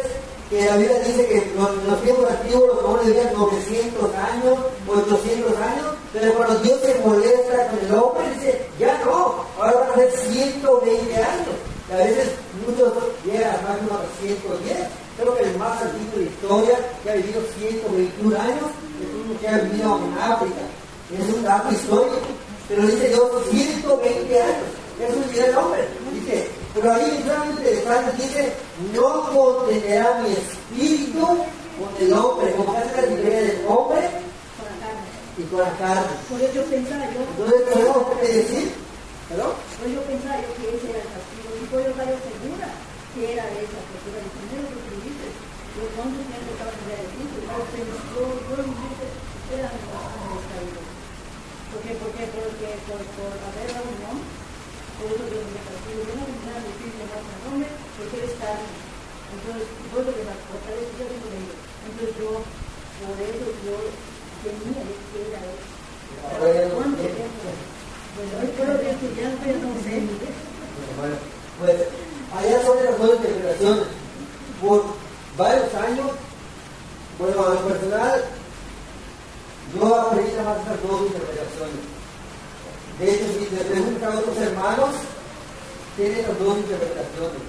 que la Biblia dice que en los tiempos antiguos los hombres vivían 900 años, 800 años, pero cuando Dios se molesta con el hombre, dice, ya no, ahora van a ser 120 años. Y a veces muchos llegan a más de 110. Creo que el más antiguo de la historia, que ha vivido 121 años, es uno que ha vivido en África. Es un dato histórico. Pero dice Dios, 120 años. Eso dirá el hombre. Dice, pero ahí es muy interesante, dice, no contenderá mi espíritu con el hombre, como hace la diferencia del hombre y con la carne. Por eso pensaba yo. Entonces tenemos que decir, ¿perdón? Por eso pensaba yo que ese era el castigo. Y por eso estaba segura que era esa postura. El primero que tú dices, los hombres que han tocado en el Cristo, yo lo dije, eran los ángeles caídos. ¿Por qué? Porque por haber la unión, por eso Dios me castigo. Yo no pensaba decir que no es un hombre, porque eres carne. Entonces, por eso que la fortaleza yo tengo de ellos. Entonces yo, por eso yo tenía que era eso. ¿Cuánto tiempo? Bueno, hoy creo que estudiante no sé. Bueno, pues allá son las dos interpretaciones. Por varios años, bueno, a lo personal, yo aprendí más estas dos interpretaciones. De hecho, si le preguntan a otros hermanos, tienen las dos interpretaciones.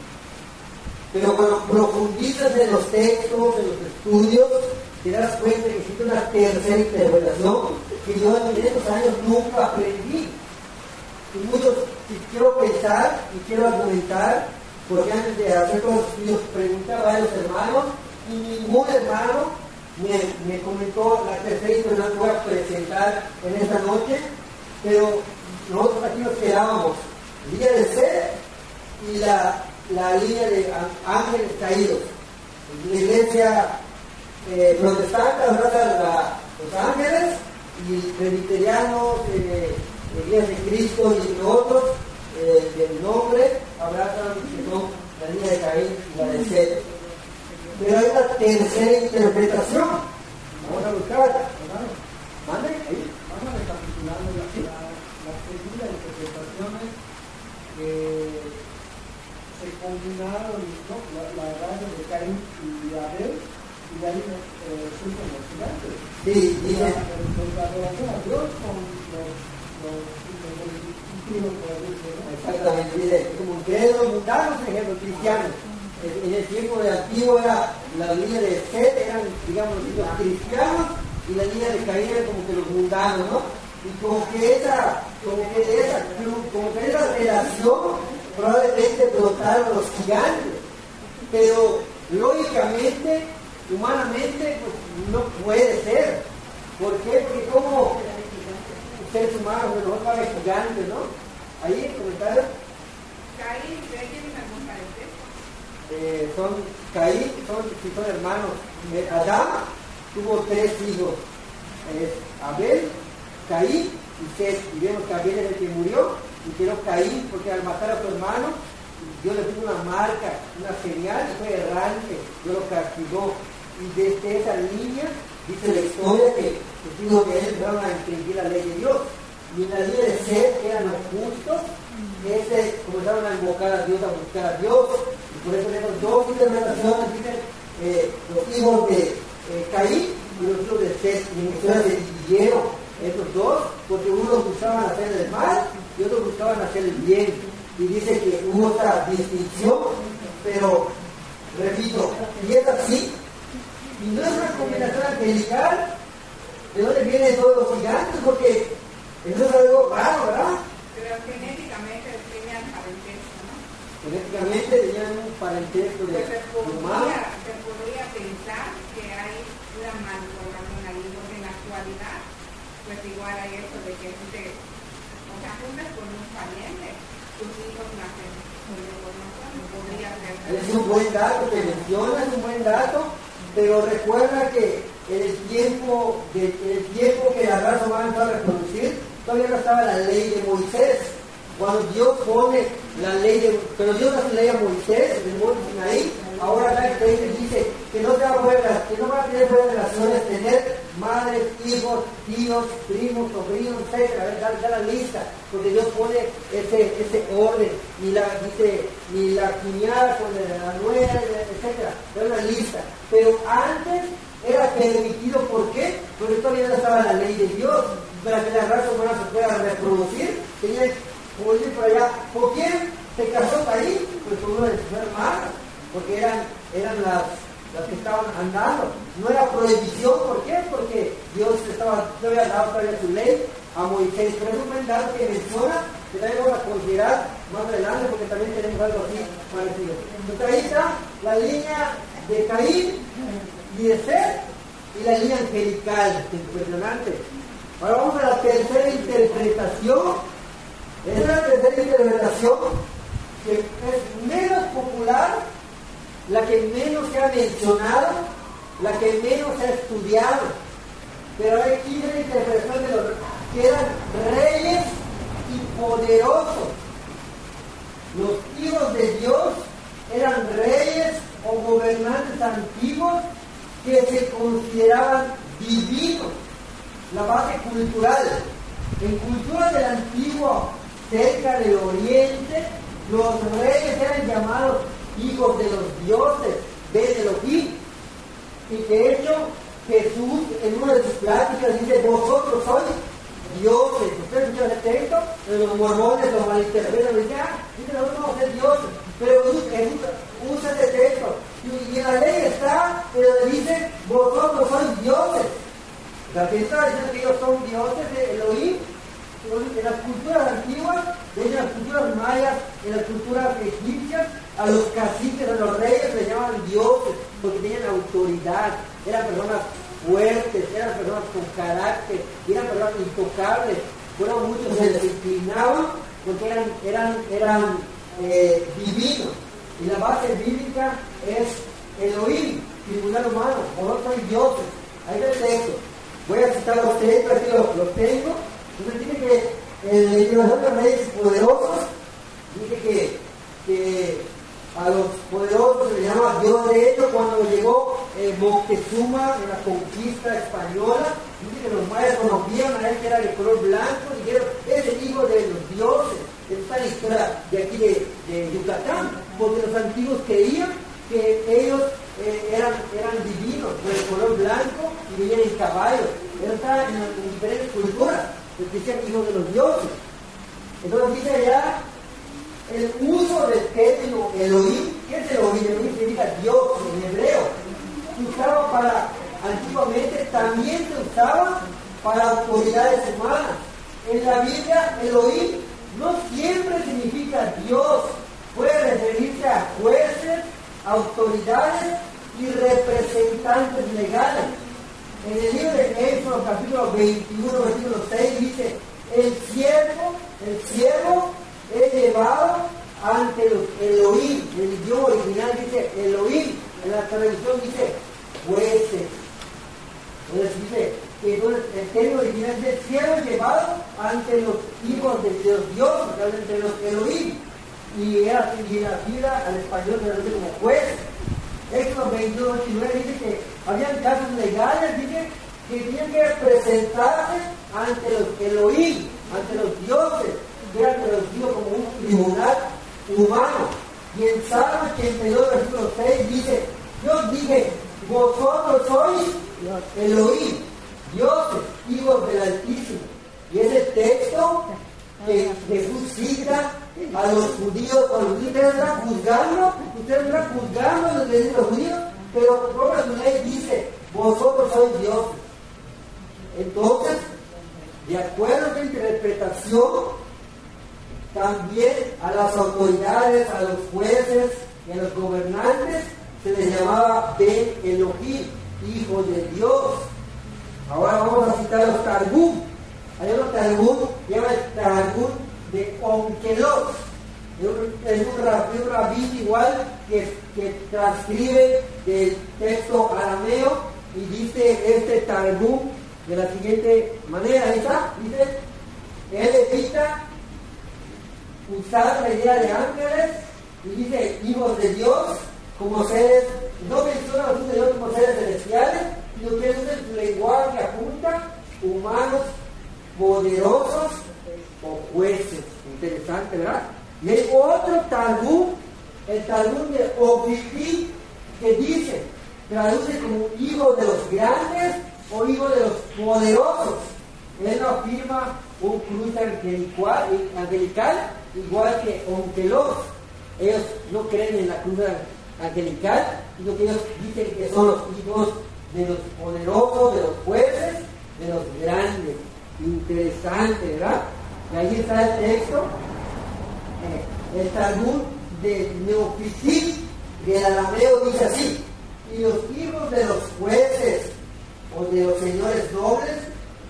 Pero cuando profundizas en los textos, en los estudios, te das cuenta que existe una tercera interpretación que yo en estos años nunca aprendí. Y muchos, si quiero pensar y quiero argumentar, porque antes de hacer todos los estudios preguntaba a varios hermanos y ningún hermano me comentó la tercera interpretación que voy a presentar en esta noche, pero nosotros aquí nos quedábamos el día de ser y la línea de ángeles caídos. La iglesia protestante abraza los ángeles, y presbiterianos, iglesias de Cristo y otros del nombre abrazan que son la línea de Caín y la de Set. Pero hay una tercera interpretación. Vamos a buscar, hermano. Mande ahí. Vamos a recapitular las segunda interpretaciones que se combinaron, ¿no? La raza de Caín y Abel, y de ahí surgen los gigantes. Sí, dice. La relación a Dios con los impíos, por decirlo, ¿no? Exactamente, dice, como incrédulos mundanos, por ejemplo, cristianos. En el tiempo de antiguo era la línea de Set, eran, digamos, los cristianos, y la línea de Caín era como que los mundanos, ¿no? Y como que esa relación probablemente brotaron los gigantes, pero lógicamente, humanamente, pues no puede ser. ¿Por qué? Porque como seres humanos, mejor para gigantes, ¿no? Ahí el comentario. Caín y Abel tienen algún parentesco. Son hermanos. Adán tuvo 3 hijos: Abel, Caín y Set. Y vemos que Abel es el que murió y quedó Caín, porque al matar a su hermano, Dios le puso una marca, una señal, y fue errante. Dios lo castigó. Y desde esa línea dice la historia que los hijos de él empezaron a infringir la ley de Dios. Y en la línea de Set, que eran los justos, comenzaron a invocar a Dios, a buscar a Dios. Y por eso tenemos 2 interpretaciones, dicen los hijos de Caín y los hijos de Set. Y en la historia se dividieron estos 2, porque unos buscaban hacer el mal y otros buscaban hacer el bien. Y dice que hubo esta distinción, pero repito, y es así. Y no es una combinación angelical. ¿De dónde vienen todos los gigantes? Porque eso es algo raro, ¿verdad? Pero genéticamente tenían parentesco, ¿no? Genéticamente tenían un parentesco de humano. Se podría pensar que hay una malformación ahí, porque en la actualidad, pues igual hay esto de que tú te juntas con un pariente, tus hijos nacen con malformación, podría ser. Es un buen dato que mencionas, es un buen dato, pero recuerda que en el tiempo que la raza humana empezó a reproducir, todavía no estaba la ley de Moisés. Cuando Dios pone la ley pero Dios hace ley a Moisés, en el monte Sinaí, ahora la ley dice que no van a tener buenas relaciones, tener madres, hijos, tíos, primos, sobrinos, etc. Da la lista, porque Dios pone ese orden, ni la cuñada con la nuera, etc. Da una lista. Pero antes era permitido, ¿por qué? Porque todavía no estaba la ley de Dios. Para que la raza humana se pueda reproducir, tenían, como dicen por allá, ¿por quién se casó Caín? Pues con uno de sus hermanos, porque eran las que estaban andando. No era prohibición, ¿por qué? Porque Dios no había dado todavía su ley a Moisés. Pero es un buen dato que menciona, que también vamos a considerar más adelante, porque también tenemos algo así parecido. Entonces ahí está la línea de Caín y de Set, y la línea angelical, impresionante. Ahora vamos a la tercera interpretación. Esa es la tercera interpretación que es menos popular, la que menos se ha mencionado, la que menos se ha estudiado. Pero hay aquí una interpretación de los que eran reyes y poderosos. Los hijos de Dios eran reyes o gobernantes antiguos que se consideraban divinos. La base cultural. En cultura del antiguo, cerca del oriente, los reyes eran llamados hijos de los dioses, de Elohim. Y de hecho, Jesús en una de sus pláticas dice: vosotros sois dioses. Ustedes escuchan el texto, los mormones lo malinterpretan, dicen: dicen, nosotros vamos a ser dioses. Pero Jesús usa ese texto. Y en la ley está, pero le dice: vosotros sois dioses. O sea, que está diciendo que ellos son dioses de Elohim. En las culturas antiguas, en las culturas mayas, en las culturas egipcias, a los caciques, a los reyes les llamaban dioses, porque tenían autoridad, eran personas fuertes, eran personas con carácter, eran personas intocables. Fueron muchos que se inclinaban porque eran divinos. Y la base bíblica es Elohim, tribunal humano, vosotros sois dioses. Ahí está el texto. Voy a citar los textos, aquí los tengo. Entonces dice que el libro de los reyes poderosos, dice que a los poderosos se les llama Dios. De hecho, cuando llegó Moctezuma en la conquista española, dice que los mayas conocían a él que era de color blanco, y dijeron, es el hijo de los dioses. Esta es la historia de aquí de Yucatán, porque los antiguos creían que ellos eran divinos, de color blanco, y vivían en caballos. Ellos estaban en diferentes culturas, les decían hijos de los dioses. Entonces dice allá el uso del término Elohim. ¿Qué es Elohim? Elohim significa Dios en hebreo. Se usaba antiguamente también se usaba para autoridades humanas. En la Biblia, Elohim no siempre significa Dios. Puede referirse a jueces, autoridades y representantes legales. En el libro de Éxodo, capítulo 21, versículo 6, dice: el siervo es llevado ante los Elohim. En el idioma original dice Elohim, en la traducción dice jueces. Entonces dice que el término original dice: el siervo es llevado ante los hijos de los dioses, entre los Elohim. Y la Biblia al español se traduce como jueces. Éxodo 21, 29 dice que habían casos legales, dice que tenían que presentarse ante los Elohim, ante los dioses, que eran traducidos como un tribunal humano. Y en Salmo 82, versículo 6 dice: yo dije, vosotros sois Elohim, dioses, hijos del Altísimo. Y ese texto que Jesús cita a los judíos, cuando ustedes están juzgando los judíos, pero por su ley dice: vosotros sois dioses. Entonces, de acuerdo a esta interpretación, también a las autoridades, a los jueces y a los gobernantes se les llamaba Ben Elohim, hijos de Dios. Ahora vamos a citar los Targum. Hay unos Targum, llama el Targum de Onkelos. Es un rabí igual que transcribe del texto arameo, y dice este Targum de la siguiente manera. Ahí está, dice: él evita usar la idea de ángeles, y dice hijos de Dios como seres, no menciona a los hijos de Dios como seres celestiales, sino que usa su lenguaje que apunta humanos poderosos o jueces. Interesante, ¿verdad? Y hay otro Targum, el Targum de Ofifi, que dice, traduce como hijos de los grandes o hijos de los poderosos. Él no afirma un cruz angelical igual que Onkelos. Ellos no creen en la cruz angelical, sino que ellos dicen que son los hijos de los poderosos, de los jueces, de los grandes. Interesante, ¿verdad? Y ahí está el texto, el Talmud de Neofisim, del arameo, dice así: y los hijos de los jueces o de los señores nobles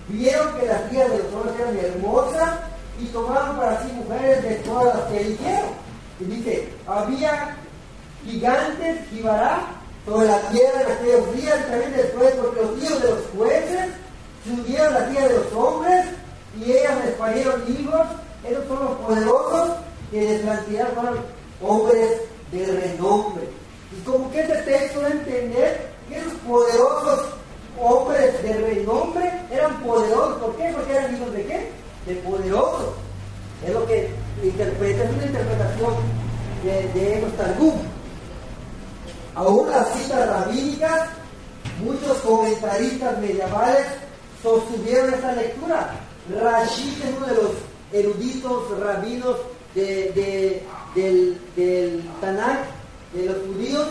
vieron que las hijas de los hombres eran hermosas y tomaron para sí mujeres de todas las que eligieron. Y dice: había gigantes, Jibará, sobre la tierra en aquellos días, y también después, porque los hijos de los jueces se unieron a las hijas de los hombres, y ellas les parieron hijos. Ellos son los poderosos, que de santidad fueron hombres de renombre. Y como que este texto da a entender que esos poderosos hombres de renombre eran poderosos. ¿Por qué? Porque eran hijos de ¿qué? De poderosos. Es lo que interpreta, es una interpretación de esos Targum. Aún las citas rabínicas, muchos comentaristas medievales sostuvieron esta lectura. Rashi es uno de los eruditos rabinos del Tanakh, de los judíos.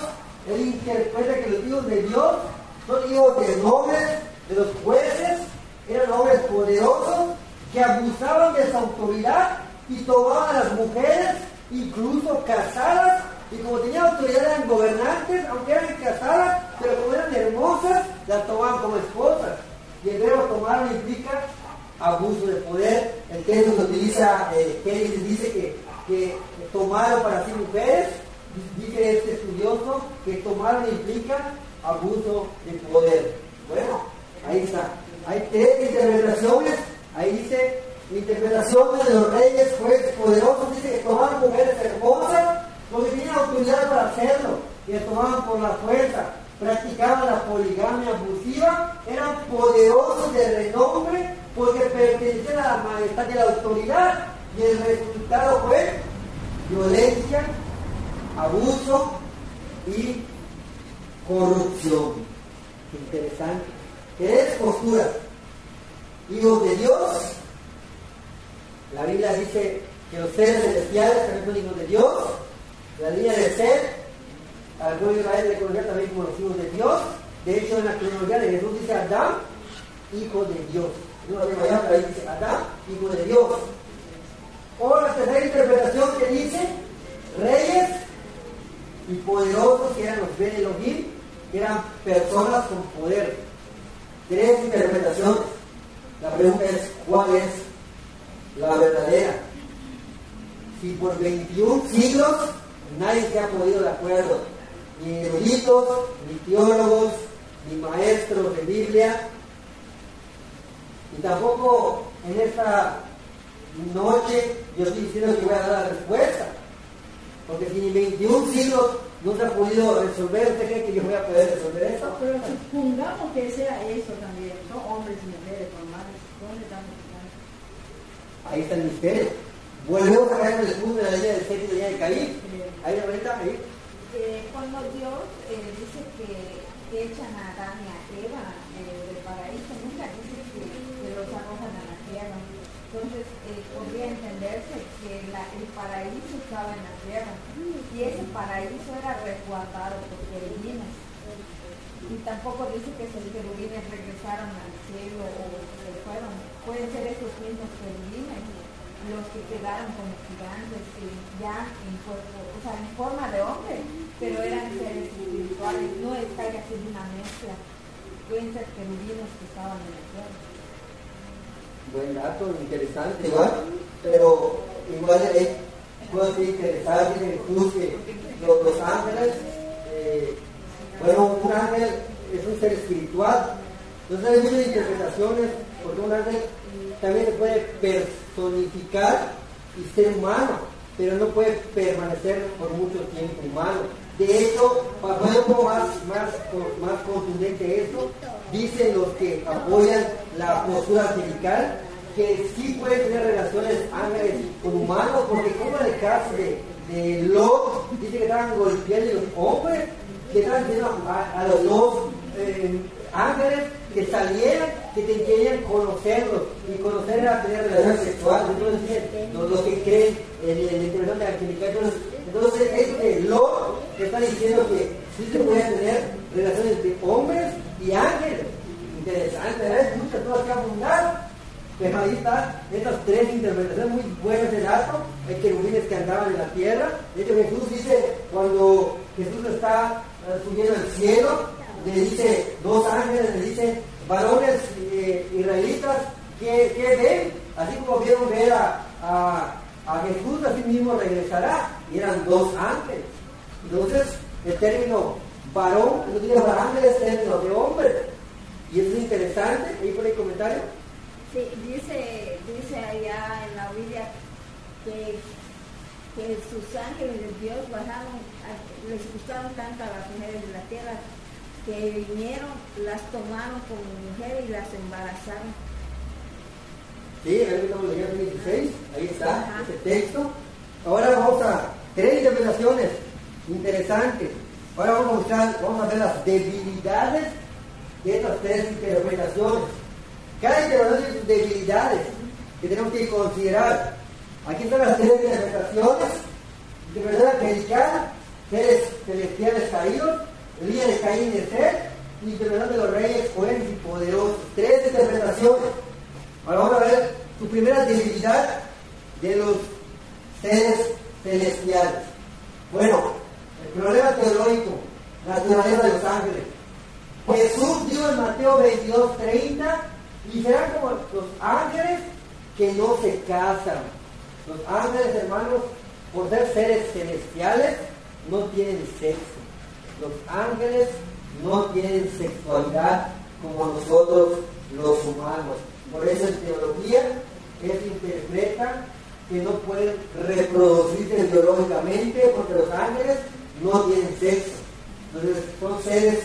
Él interpreta que los hijos de Dios son hijos de nobles, de los jueces, eran hombres poderosos que abusaban de su autoridad y tomaban a las mujeres, incluso casadas, y como tenían autoridad eran gobernantes, aunque eran casadas, pero como eran hermosas, las tomaban como esposas. Y el verbo tomar implica abuso de poder. El texto que utiliza Génesis dice que tomaron para sí mujeres, dice este estudioso que tomar implica abuso de poder. Bueno, ahí está. Hay tres interpretaciones. Ahí dice, interpretaciones de los reyes, jueces poderosos. Dice que tomaban mujeres hermosas porque tenían autoridad para hacerlo. Que tomaban por la fuerza. Practicaban la poligamia abusiva. Eran poderosos de renombre porque pertenecían a la majestad de la autoridad. Y el resultado fue violencia, abuso y corrupción. Interesante. Tres posturas. Hijos de Dios. La Biblia dice que los seres celestiales también son hijos de Dios. La línea de ser, al pueblo de Israel le conocía también como los hijos de Dios. De hecho, en la cronología de Jesús dice Adán, hijo de Dios. No de allá, pero ahí dice Adán, hijo de Dios. O la tercera interpretación que dice reyes y poderosos, que eran los Ben Elohim, que eran personas con poder. Tres interpretaciones. La pregunta es, ¿cuál es la verdadera? Si por 21 siglos nadie se ha podido de acuerdo, ni eruditos, ni teólogos, ni maestros de Biblia, y tampoco en esta noche yo estoy diciendo que voy a dar la respuesta, porque si en 21 siglos no se ha podido resolver, ¿usted cree que yo voy a poder resolver eso? Pero supongamos que sea eso también, son hombres y mujeres normales, ¿dónde estamos? Ahí está el misterio. Volvemos a caer en el punto de la línea del sexo y la línea de Caín. Ahí la verdad, ahí. Cuando Dios dice que echan a Adán y a Eva del paraíso, nunca dice que los arrojan a la tierra. Entonces podría entenderse que el paraíso estaba en la tierra y ese paraíso era resguardado por querubines. Y tampoco dice que esos querubines regresaron al cielo o se fueron. Pueden ser esos mismos querubines los que quedaron como gigantes ya en cuerpo, o sea, en forma de hombre, pero eran seres espirituales. No es que haya sido una mezcla. Pueden ser querubines que estaban en la tierra. Buen dato, interesante igual, pero igual puede ser interesante en Jesús que los ángeles, bueno, un ángel es un ser espiritual, entonces hay muchas interpretaciones, porque un ángel también se puede personificar y ser humano, pero no puede permanecer por mucho tiempo humano. De hecho, para poner un poco más contundente esto, dicen los que apoyan la postura angelical que sí pueden tener relaciones ángeles con humanos, porque como en el caso de Lot, dice que estaban golpeando a los hombres, que estaban diciendo a los dos ángeles que salieran, que querían conocerlos, y conocer era tener relaciones sexuales. Entonces dicen los que creen en la intervención de la angelical. Entonces eso que Lot está diciendo que sí se puede tener relaciones entre hombres y ángeles. Interesante, ¿verdad? Muchas cosas que abundar. Pero ahí están estas tres interpretaciones muy buenas de dato. Hay querubines que andaban en la tierra. De hecho, Jesús dice, cuando Jesús está subiendo al cielo, le dice, dos ángeles le dicen, varones israelitas, ¿qué ven? Así como vieron ver a Jesús, así mismo regresará. Y eran dos ángeles. Entonces, el término varón, no tiene para ángeles, es término de hombre. Y eso es interesante. ¿Ahí por el comentario? Sí, dice allá en la Biblia que sus ángeles de Dios bajaron, les gustaron tanto a las mujeres de la tierra que vinieron, las tomaron como mujeres y las embarazaron. Sí, ahí estamos leyendo el 16, ahí está ese texto. Ahora vamos a tres interpretaciones interesantes. Ahora vamos a ver las debilidades de estas tres interpretaciones. Cada interpretación tiene sus debilidades que tenemos que considerar. Aquí están las tres interpretaciones: interpretación angelical, seres celestiales caídos, línea de Caín y de Set, y interpretación de los reyes, jueces y poderosos. Tres interpretaciones. Ahora vamos a ver su primera debilidad de los seres celestiales. Bueno, el problema teológico, la naturaleza de los ángeles. Jesús dijo en Mateo 22:30, y serán como los ángeles que no se casan. Los ángeles, hermanos, por ser seres celestiales, no tienen sexo. Los ángeles no tienen sexualidad como nosotros los humanos. Por eso en teología se interpreta que no pueden reproducirse biológicamente porque los ángeles no tienen sexo. Entonces son seres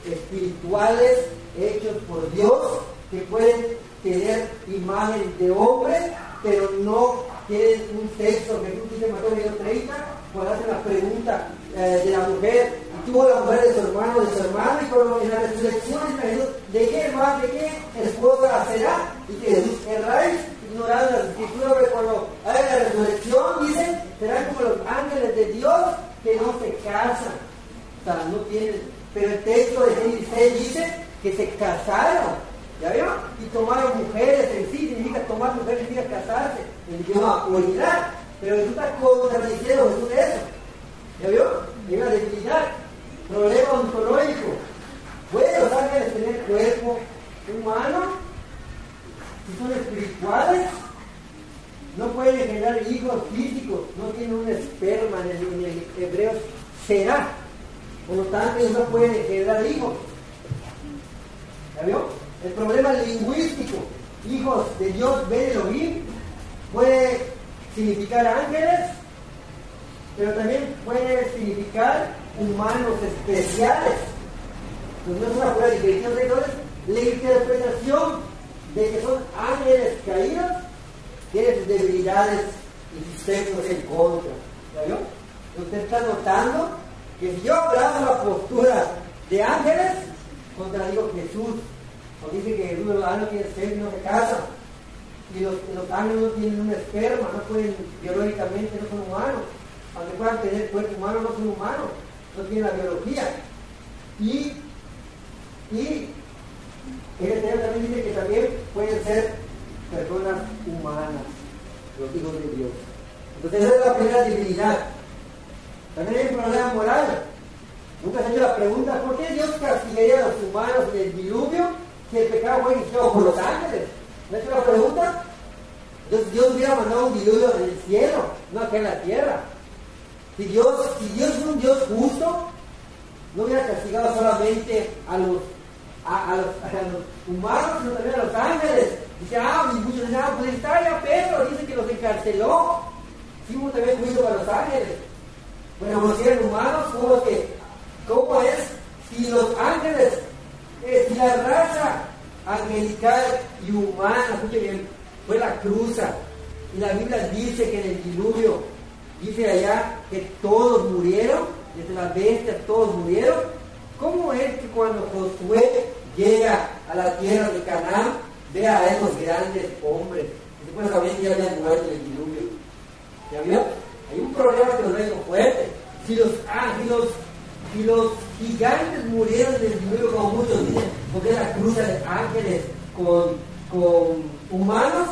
espirituales hechos por Dios que pueden tener imagen de hombre, pero no tienen un sexo. Jesús dice en Mateo 30, cuando hace la pregunta de la mujer, y tuvo la mujer de su hermano, y cuando en la resurrección ¿de qué hermano, de qué esposa será? Y que Jesús, erráis ignorando las escrituras, pero cuando haya la resurrección, dicen, serán como los ángeles de Dios que no se casan. O sea, no tienen, pero el texto de Génesis 6 dice que se casaron. ¿Ya vieron? Y tomaron mujeres en sí, significa tomar mujeres, significa casarse, en idioma original. Pero Jesús está contradiciendo Jesús eso. ¿Ya vio? Hay una debilidad, problema ontológico. ¿Pueden los ángeles tener cuerpo humano? Si son espirituales, no pueden generar hijos físicos, no tienen un esperma, en el hebreo será. Por lo tanto, ellos no pueden generar hijos. ¿Ya vio? El problema lingüístico, hijos de Dios, Ben Elohim, puede significar ángeles, pero también puede significar humanos especiales. Entonces no es una pura diferencia. Entonces, la interpretación de que son ángeles caídos tiene sus debilidades y sus textos en contra. ¿Ya vio? Usted está notando que si yo abrazo la postura de ángeles, contradigo Jesús. Nos dice que los ángeles no tienen sexo, no se casan. Y los ángeles no tienen un esperma, no pueden, biológicamente no son humanos. Aunque puedan tener cuerpo humano, no son humanos, no tienen la biología. Y el Señor también dice que también pueden ser personas humanas, los hijos de Dios. Entonces esa es la primera debilidad. También hay un problema moral. Nunca se ha hecho la pregunta, ¿por qué Dios castigaría a los humanos en el diluvio si el pecado fue iniciado por los ángeles? ¿No ha hecho la pregunta? Entonces Dios hubiera mandado un diluvio en el cielo, no acá en la tierra. Si Dios es un Dios justo, no hubiera castigado solamente a los humanos, sino también a los ángeles. Dice, y muchos dicen, pues está ya Pedro, dice que los encarceló. Sí hubo también juicio para los ángeles. Bueno, como si eran humanos, ¿cómo es? Si los ángeles, si la raza angelical y humana, escuchen bien, fue la cruza, y la Biblia dice que en el diluvio, dice allá que todos murieron, desde las bestias todos murieron. ¿Cómo es que cuando Josué llega a la tierra de Canaán, ve a esos grandes hombres? Y después también ya habían muerto en el diluvio. ¿Ya vio? Hay un problema que nos ve fuerte. Si los gigantes murieron en el diluvio, como muchos dicen, porque es la cruza de ángeles con humanos,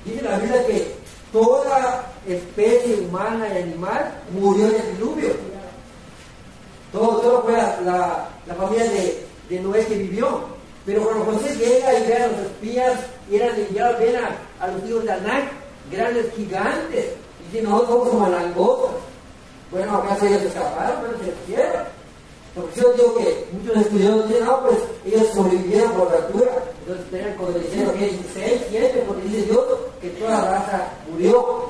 dice la Biblia que toda especie humana y animal murió en el diluvio. Todo fue la familia de Noé que vivió. Pero cuando José llega y ve a los espías, y ya ven a los hijos de Anak, grandes gigantes, y dice, nosotros somos como langostas. Bueno, ¿acaso ellos escaparon? Pero se hicieron. Porque yo digo que muchos estudiosos dicen, pues ellos sobrevivieron por la altura. Entonces tenían cuando le dijeron que 6, 7, porque dice Dios que toda la raza murió.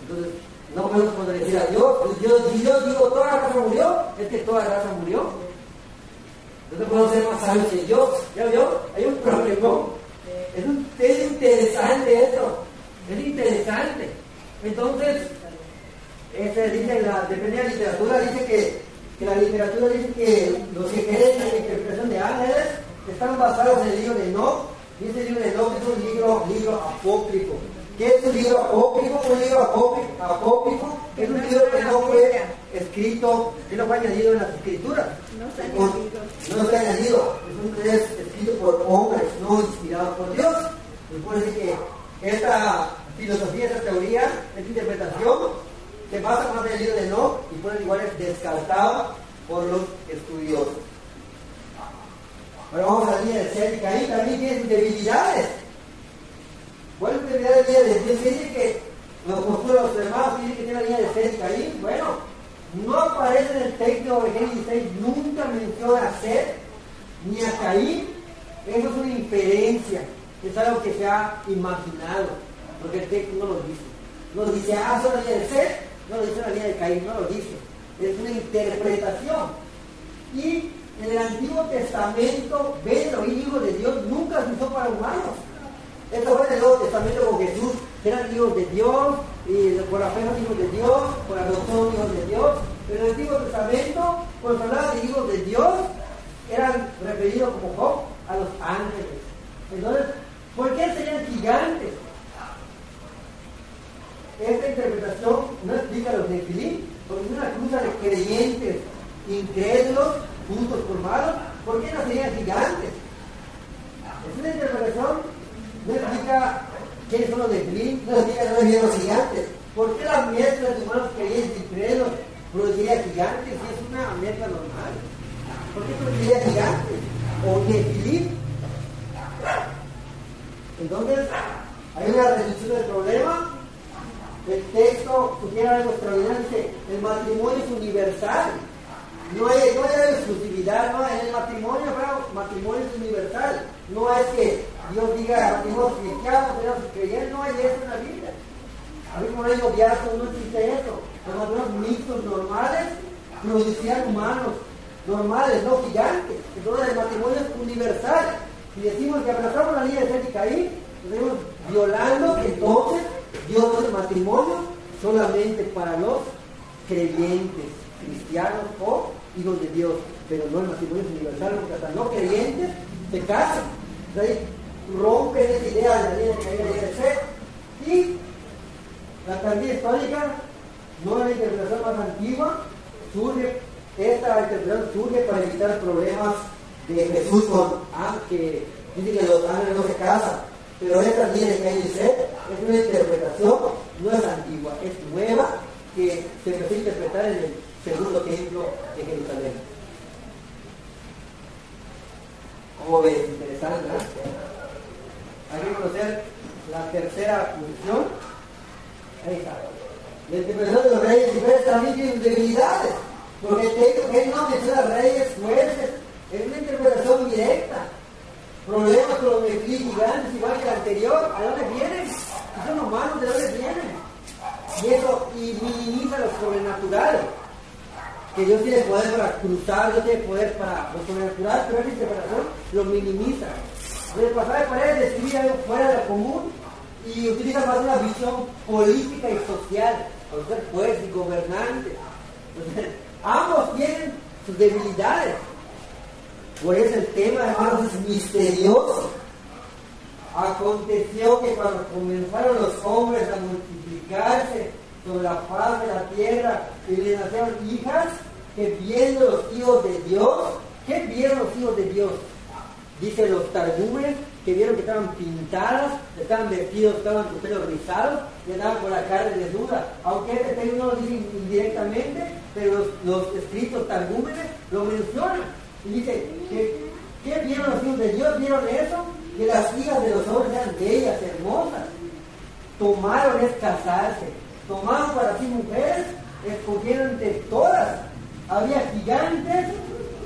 Entonces, no podemos contradecir a Dios. Si Dios dijo toda la raza murió, es que toda la raza murió. No podemos ser más sabios que Dios. ¿Ya vio? Hay un problema. Es interesante eso. Es interesante. Entonces, dice depende de la literatura, dice que la literatura dice que los que creen en la interpretación de ángeles están basados en el libro de Enoch. Y ese libro de Enoch es un libro apócrifo. ¿Qué es un libro apócrifo? Un libro apócrifo es un libro que no fue escrito, que no fue añadido en las escrituras. No está añadido. Es escrito por hombres, no inspirado por Dios. Y puede decir que esta filosofía, esta teoría, esta interpretación se basa más en el libro de Enoch y por igual es descartada por los estudiosos. Ahora vamos a la línea de Seth y Caín, también tiene sus debilidades. ¿Cuál es la debilidad de Dios? Dice que los postulan los hermanos, dice que tiene la línea de Seth y Caín. Bueno, No aparece en el texto de Génesis 6, nunca menciona a Seth ni a Caín. Eso es una inferencia, es algo que se ha imaginado, porque el texto no lo dice. No dice, son la línea de Seth, no lo dice la línea de Caín, no lo dice. Es una interpretación. Y en el Antiguo Testamento, ven, los hijos de Dios nunca se usó para humanos. Esto fue en el Nuevo Testamento con Jesús, que eran hijos de Dios, y por la fe son hijos de Dios, por la adopción hijos de Dios. Pero en el Antiguo Testamento, cuando se hablaba de hijos de Dios, eran referidos como Job a los ángeles. Entonces, ¿por qué serían gigantes? Esta interpretación no explica a los Nefilim, porque es una cruza de creyentes incrédulos, justos por malos. ¿Por qué no serían gigantes? Es una interpretación. No explica quiénes son los Nefilim, no explica que no serían los gigantes. ¿Por qué la mezcla de humanos creyentes y incrédulos produciría gigantes si es una mezcla normal? ¿Por qué produciría gigantes? ¿O Nefilim? Entonces, hay una resolución del problema. El texto sugiere algo extraordinario, dice, el matrimonio es universal. No hay exclusividad, no, en el matrimonio, claro, matrimonio es universal. No es que Dios diga matrimonio cristiano, pero creyentes, no hay eso en la Biblia. A mí como no hay noviazgo, no existe eso. Los matrimonios mixtos normales producirán humanos normales, no gigantes. Entonces el matrimonio es universal. Si decimos que abrazamos la línea de Seth y Caín, estamos violando que entonces Dios no es el matrimonio solamente para los creyentes, cristianos o hijos de Dios, pero no el matrimonio es universal, porque hasta no creyentes se casan. Entonces rompen esa idea de la línea de Caín y de Seth. Y la tardía histórica, no es la interpretación más antigua, esta interpretación surge para evitar problemas de Jesús que dice que los ángeles no se casan. Pero esta línea de Caín y Seth es una interpretación, no es antigua, es nueva, que se empezó a interpretar en el segundo templo de Jerusalén. ¿Cómo ves? Interesante, ¿no? Hay que conocer la tercera función. Ahí está. La interpretación de los reyes y jueces también tiene debilidades, porque el texto que no menciona reyes, jueces, es una interpretación directa. Problemas con los Nefilim gigantes, igual que el anterior, ¿a dónde vienen? Si son humanos, ¿de dónde vienen? Y eso minimiza lo sobrenatural. Que Dios tiene poder para cruzar, Dios tiene poder para lo sobrenatural, pero esa interpretación lo minimiza. El pasaje parece describir algo fuera de lo común y utiliza más una visión política y social, para ser jueces y gobernantes. Entonces, ambos tienen sus debilidades. Por eso el tema, hermanos, es misterioso. Aconteció que cuando comenzaron los hombres a multiplicarse sobre la faz de la tierra y le nacieron hijas, que viendo los hijos de Dios, ¿qué vieron los hijos de Dios? Dice los targúmenes que vieron que estaban pintadas, estaban vestidos, estaban con pelos rizados y andaban con la carne desnuda. Aunque este texto no lo dice indirectamente, pero los escritos targúmenes lo mencionan. Y dice, ¿qué vieron los hijos de Dios? ¿Vieron eso? Que las hijas de los hombres eran bellas, hermosas. Tomaron es casarse. Tomaron para sí mujeres, escogieron entre todas. Había gigantes,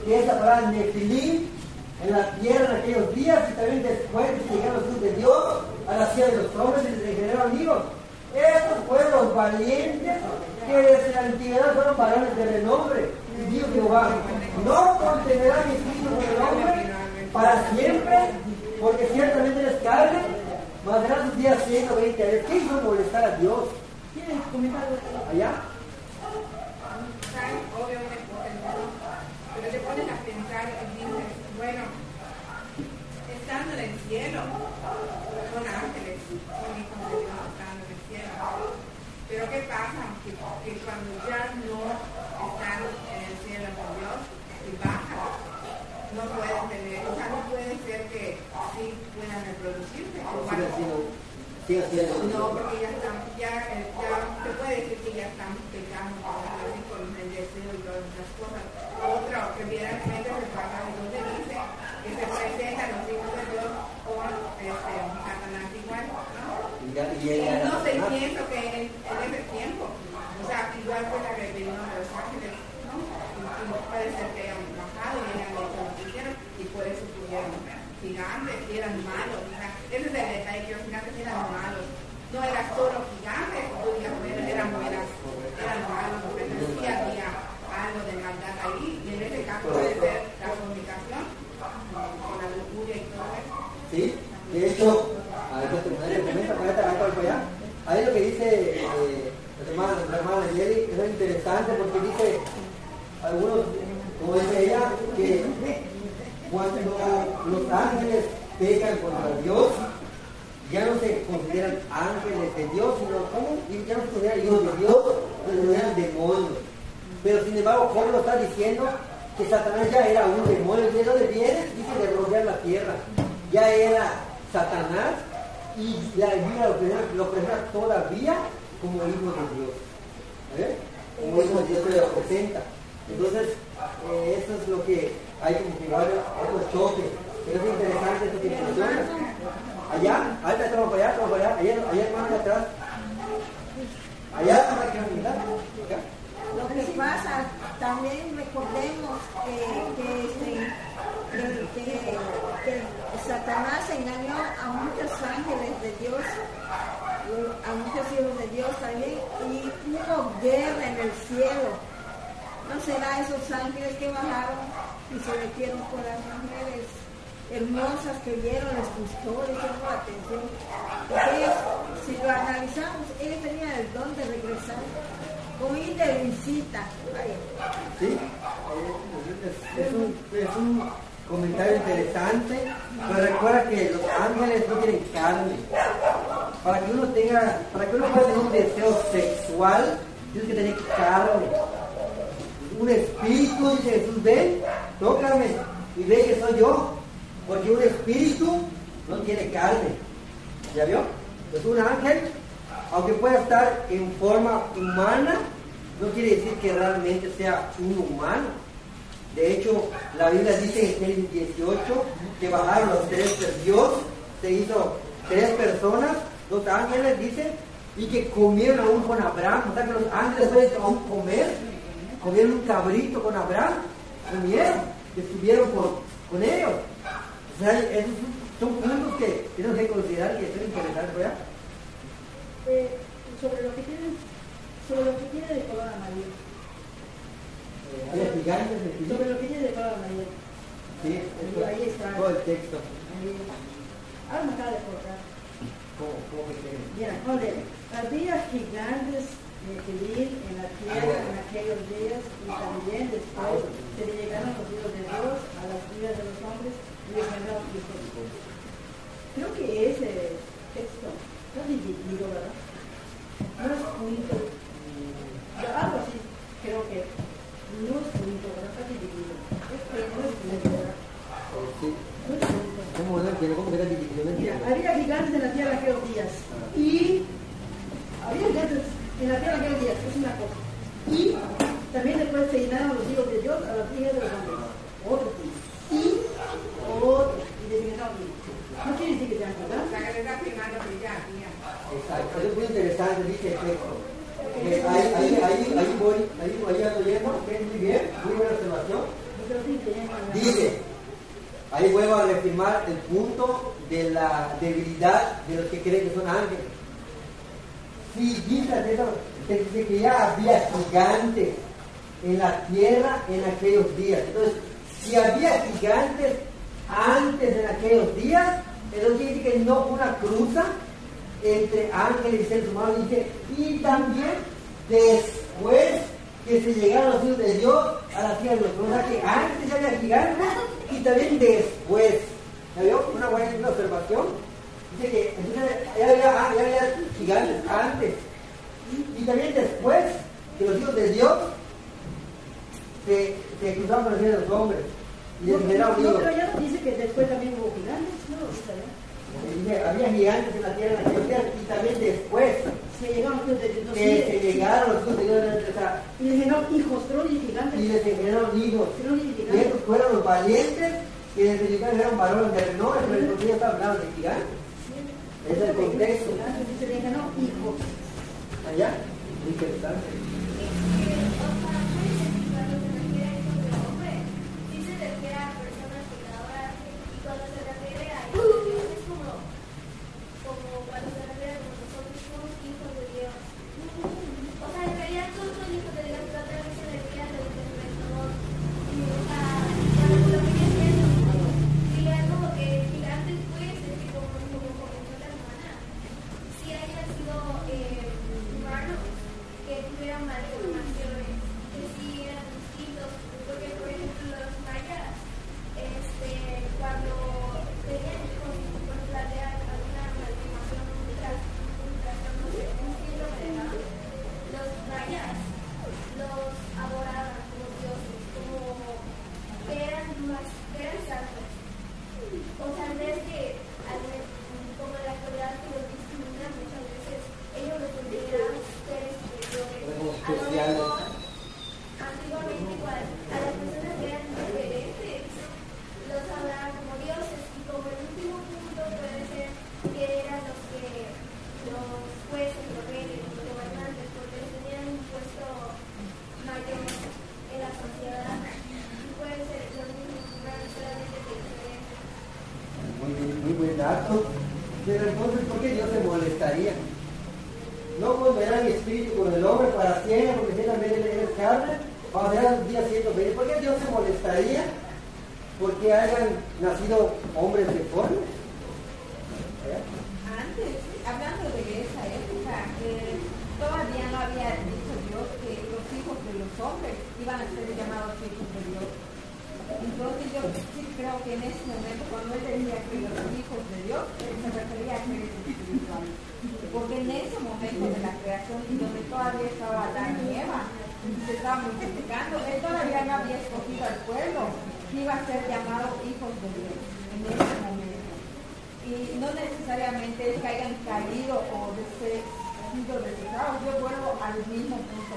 que es la palabra Nefilim, en la tierra en aquellos días, y también después que llegaron los hijos de Dios a la ciudad de los hombres y les generaron hijos. Estos fueron los valientes que desde la antigüedad fueron varones de renombre. Y dijo Jehová, no contendrá mi espíritu con el hombre para siempre, porque ciertamente eres carne, mas serán sus días 120 años. ¿Qué hizo molestar a Dios? ¿Tienes comentario allá? Obviamente, pero te pones a pensar y dices, bueno, estando en el cielo, son ángeles, son hijos de Dios estando en el cielo. Pero ¿qué pasa? Que cuando ya no están en el cielo con Dios, y bajan, no pueden tener, o sea, no puede ser que sí puedan reproducirse. No, porque ya están, ya se puede decir que ya están pecando con el deseo y todas esas cosas. Otro que realmente se pasa, donde dice que se presentan los hijos de Dios con Satanás igual, ¿no? Y no sé, pienso que en ese tiempo, o sea, igual fue la rebelión de los ángeles, gigantes y eran malos. O sea, ese es el detalle, que los gigantes eran malos. No eran solo gigantes, como tú digas, eran buenas, eran malos, porque sí había algo de maldad ahí, y en ese caso puede ser la comunicación con la lujuria y todo eso. Sí, de hecho, a ver, te comenta, para allá. Ahí lo que dice la hermana Nelly es interesante porque dice algunos, como dice ella, que cuando los ángeles pecan contra Dios, ya no se consideran ángeles de Dios, sino como ya no se consideran hijos de Dios, se consideran demonios. Pero sin embargo, Job lo está diciendo que Satanás ya era un demonio. ¿De dónde viene? Dice de rodear la tierra. Ya era Satanás y la Biblia lo presenta todavía como hijo de Dios. ¿Eh? Como hijo de Dios se lo presenta. Entonces, eso es lo que hay como que igual otros choques. Pero es interesante esto que funciona. Allá, ahorita estamos para allá, allá hermano, atrás. Allá, acá. Lo que pasa, también recordemos que Satanás engañó a muchos ángeles de Dios, a muchos hijos de Dios también, y hubo guerra en el cielo. ¿No será esos ángeles que bajaron y se metieron con las mujeres hermosas que vieron, les gustó, les llamó la atención? Entonces, si lo analizamos, ellos tenían el don de regresar, como ir de visita. Sí, es un comentario interesante, pero recuerda que los ángeles no tienen carne. Para que uno pueda tener un deseo sexual, tienes que tener carne. Un espíritu, dice Jesús, ven, tócame y ve que soy yo, porque un espíritu no tiene carne. ¿Ya vio? Es un ángel, aunque pueda estar en forma humana, no quiere decir que realmente sea un humano. De hecho, la Biblia dice en Génesis 18 que bajaron los tres de Dios, se hizo 3 personas, 2 ángeles, dice, y que comieron aún con Abraham. O sea que los ángeles pueden aún comieron un cabrito con Abraham, comieron, estuvieron con ellos. O sea, esos son puntos que tenemos que considerar que son interesantes, ¿verdad? Sobre lo que tiene de color amarillo. Gigantes de Sobre lo que tiene de color amarillo. Sí, ahí está. todo el texto. Ahora me acaba de cortar. ¿Cómo que quieren? Mira, joder, había gigantes que vivían en la tierra en aquellos días y también después se le llegaron los hijos de Dios a las vidas de los hombres y les ganaron hijos. Creo que ese texto está dividido, ¿verdad? No es único. Algo así, creo que no es único, ¿verdad? Está dividido. No es único, ¿verdad? Sí. No es único. ¿Cómo que era dividido? Mira, había gigantes en la tierra aquellos días y había gigantes en la tierra aquellos días, es una cosa. Y también después se llenaron los hijos de Dios a las hijas de los hombres. Otros y designaron hijos. No quiere decir que sean gigantes. O sea, que le está afirmando que ya había. Exacto, eso es muy interesante, dice el texto. Ahí ando yendo, muy bien, muy buena observación. Dice, ahí vuelvo a reafirmar el punto de la debilidad de los que creen que son ángeles. Si dice eso, dice que ya había gigantes en la tierra en aquellos días. Entonces, si había gigantes antes en aquellos días, entonces quiere decir que no una cruza entre ángeles y seres humanos, dice, y también después que se llegaron los hijos de Dios a la tierra de los hombres. O sea que antes había gigantes y también después. ¿Ya vio? Una buena observación. Dice que entonces ya había gigantes antes y también después que los hijos de Dios se cruzaron con los hijos de los hombres y les generaron hijos. Pero ya dice que después también hubo gigantes, ¿no? Dice, había gigantes en la tierra y también después se llegaron los hijos de Dios. que llegaron los hijos de Dios, y les generaron hijos, pero y gigantes. y les generaron hijos. Y Y estos fueron los valientes que desde llegaron eran varones de renombre, pero el ya está hablando de gigantes. Ese es el contexto. Se le ganó hijos. Allá, muy interesante. Dice de que eran personas pecadoras y cuando se refiere mandato. Pero entonces, ¿por qué Dios se molestaría? No volverá mi espíritu con el hombre para siempre, porque ciertamente él es carne, pasará los días 120. ¿Por qué Dios se molestaría? Porque hayan nacido hombres deformes. Antes, hablando de esa época, todavía no había dicho Dios que los hijos de los hombres iban a ser llamados hijos de Dios. Entonces yo sí creo que en ese momento, cuando él decía que los hijos de Dios, se refería a seres espirituales. Porque en ese momento de la creación, donde todavía estaba Adán y Eva, se estaba multiplicando, él todavía no había escogido al pueblo que iba a ser llamado hijos de Dios en ese momento. Y no necesariamente es que hayan caído o sido desechados. Yo vuelvo al mismo punto,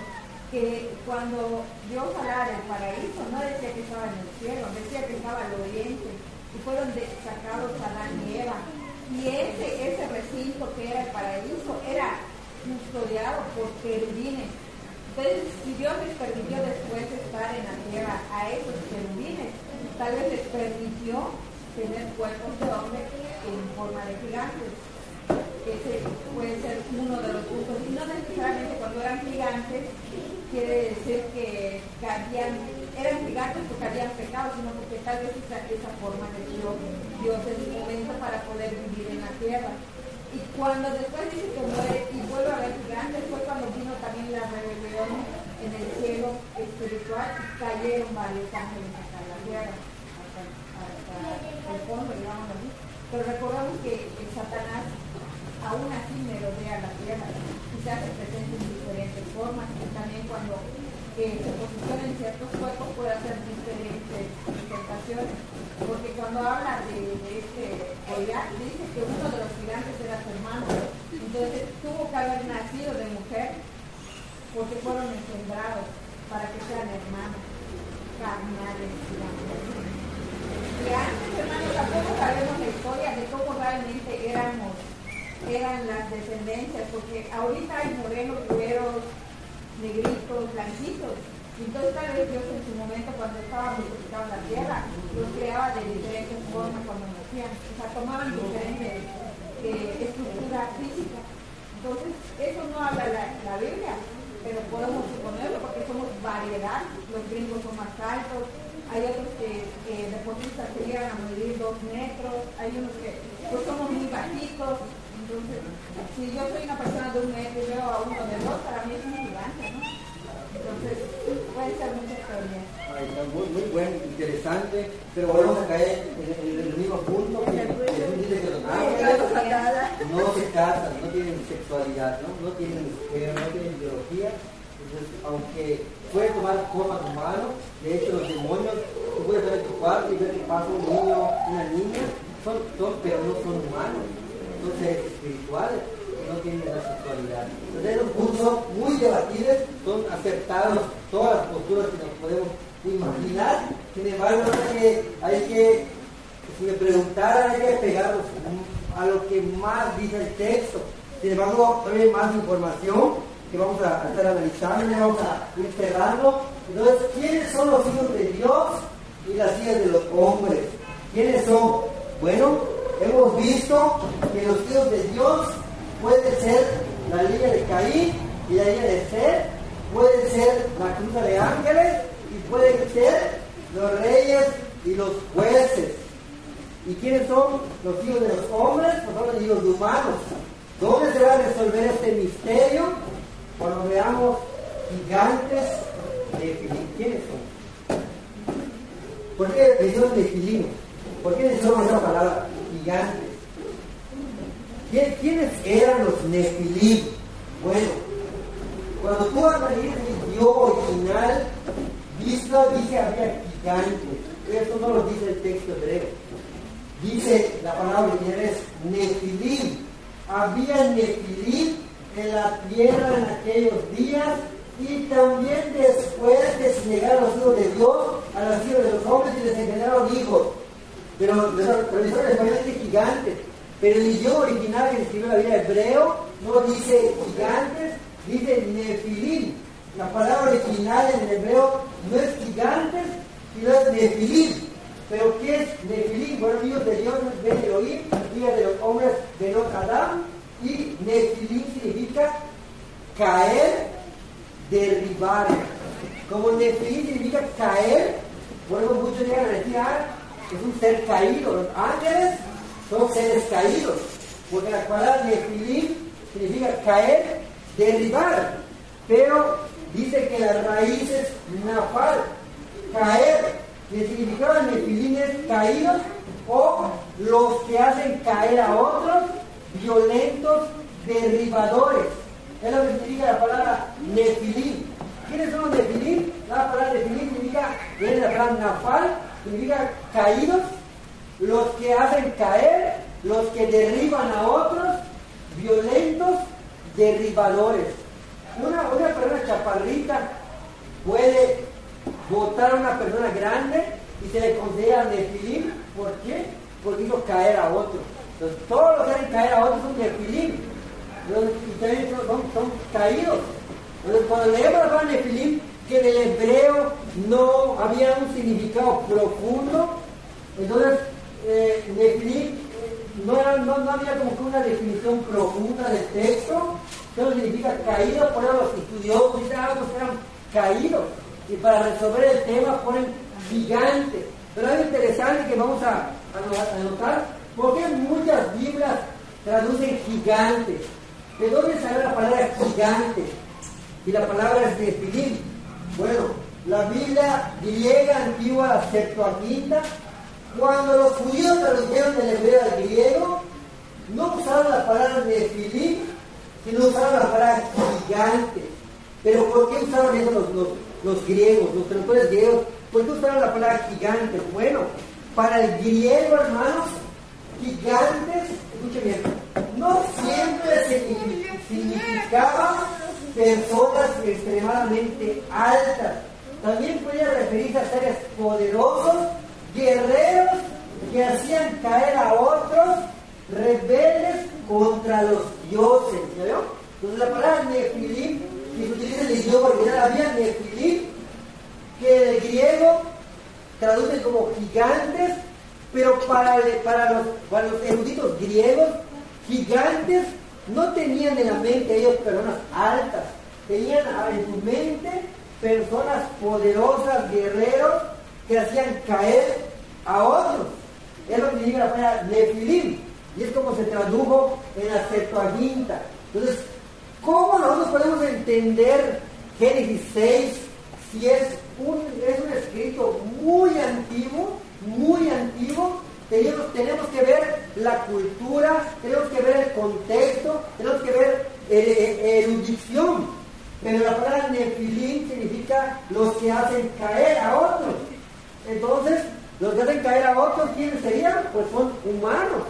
que cuando Dios hablaba del paraíso, no decía que estaba en el cielo, decía que estaba al oriente, y fueron sacados Adán y Eva. Y ese recinto que era el paraíso era custodiado por querubines. Entonces, si Dios les permitió después estar en la tierra a esos querubines, tal vez les permitió tener cuerpos de hombre en forma de gigantes. Ese puede ser uno de los puntos. Y no necesariamente cuando eran gigantes quiere decir que eran gigantes porque habían pecado, sino porque tal vez esa forma de Dios en su momento para poder vivir en la tierra. Y cuando después dice que muere y vuelve a haber gigantes, fue cuando vino también la rebelión en el cielo espiritual y cayeron varios ángeles hasta la tierra, hasta el fondo, digamos así. Pero recordamos que Satanás aún así merodea la tierra y se hace presente en diferentes formas, y también cuando se posiciona en ciertos cuerpos puede hacer diferentes presentaciones, porque cuando habla de Goliat dice que uno de los gigantes era su hermano, entonces tuvo que haber nacido de mujer porque fueron engendrados para que sean hermanos carnales, digamos. Y antes, hermanos, tampoco sabemos la historia de cómo realmente eran las descendencias, porque ahorita hay morenos, güeros, negritos, blanquitos. Entonces tal vez Dios en su momento, cuando estaba multiplicando la tierra, los creaba de diferentes formas cuando nacían. O sea, tomaban diferentes estructura física. Entonces, eso no habla la Biblia, pero podemos suponerlo porque somos variedad. Los gringos son más altos, hay otros que deportistas que llegan a medir 2 metros, hay unos que pues somos muy bajitos. Entonces, si yo soy una persona de 1 metro y veo a uno de 2, para mí es un gigante, ¿no? Entonces, puede ser muchas teorías. Muy bueno, interesante, pero volvemos a caer en el mismo punto que Jesús dice que los ángeles no se casan, no tienen sexualidad, no tienen biología. Entonces, aunque puede tomar forma humana, de hecho los demonios, tú puedes ver en tu cuarto y ver que pasa un niño, una niña, pero no son humanos, son seres espirituales. No tienen la sexualidad. Entonces es un curso muy debatible, son aceptados todas las posturas que nos podemos imaginar. Sin embargo, hay que si me preguntaran, hay que pegarnos a lo que más dice el texto. Sin embargo, hay más información que vamos a estar analizando y vamos a ir cerrando. Entonces, ¿quiénes son los hijos de Dios y las hijas de los hombres? ¿Quiénes son? Bueno, hemos visto que los hijos de Dios puede ser la línea de Caín y la línea de Seth, puede ser la cruza de ángeles y pueden ser los reyes y los jueces. ¿Y quiénes son los hijos de los hombres? Pues son los hijos de humanos. ¿Dónde se va a resolver este misterio? Cuando veamos gigantes de Nefilim. ¿Quiénes son? ¿Por qué decimos Nefilim? ¿Por qué decimos esa palabra gigantes? ¿Quiénes eran los Nefilim? Bueno, cuando tú analizas el idioma original, dice había gigantes. Esto no lo dice el texto hebreo. Dice la palabra original es Nefilim. Había Nefilim en la tierra en aquellos días y también después que se llegaron los hijos de Dios a los hijos de los hombres y les engendraron hijos. Pero los traductores españoles dicen gigantes. Pero el idioma original que escribió la Biblia hebreo no dice gigantes, dice Nefilim. La palabra original en el hebreo no es gigantes, sino es Nefilim. ¿Pero qué es Nefilim? Bueno, hijos de Dios no es Ben Elohim, días de los hombres de Notre Dame, y Nefilim significa caer, derribar. Como Nefilim significa caer, por eso muchos llegan a decir, es un ser caído. Los ángeles son seres caídos, porque la palabra Nefilim significa caer, derribar. Pero dice que la raíz es nafal, caer. El significado de Nefilim es caídos o los que hacen caer a otros, violentos, derribadores. Es lo que significa la palabra Nefilim. ¿Quiénes son los Nefilim? La palabra Nefilim significa, es la palabra nafal, significa caídos, los que hacen caer, los que derriban a otros, violentos, derribadores. Una persona chaparrita puede botar a una persona grande y se le considera Nefilim. ¿Por qué? Porque hizo caer a otro. Entonces, todos los que hacen caer a otros son Nefilim. Y también son caídos. Entonces, cuando leemos la palabra Nefilim, que en el hebreo no había un significado profundo, entonces Nefilim no había como que una definición profunda del texto. Eso significa caído, por eso los estudiosos dicen que eran caídos. Y para resolver el tema ponen gigantes. Pero es interesante que vamos a anotar por qué muchas Biblias traducen gigantes. ¿De dónde sale la palabra gigante? Y la palabra es Nefilim. Bueno, la Biblia griega antigua, la Septuaginta, cuando los judíos tradujeron del hebreo al griego, no usaron la palabra Nefilim, sino usaron la palabra gigante. Pero ¿por qué usaron eso los griegos, los traductores griegos? ¿Por qué usaron la palabra gigante? Bueno, para el griego, hermanos, gigantes, escuchen bien, no siempre significaba personas extremadamente altas. También podía referirse a seres poderosos, guerreros que hacían caer a otros, rebeldes contra los dioses. ¿Ya vio? Entonces la palabra Nefilim, que se utiliza en el idioma original, había Nefilim, que el griego traduce como gigantes, pero para los eruditos griegos, gigantes no tenían en la mente ellos personas altas, tenían en su mente personas poderosas, guerreros, que hacían caer a otros. Es lo que dice la palabra Nefilim, y es como se tradujo en la Septuaginta. Entonces, ¿cómo nosotros podemos entender Génesis 6 si es un escrito muy antiguo? Tenemos que ver la cultura, tenemos que ver el contexto, tenemos que ver erudición. Pero la palabra Nefilim significa los que hacen caer a otros. Entonces, los que hacen caer a otros, ¿quiénes serían? Pues son humanos.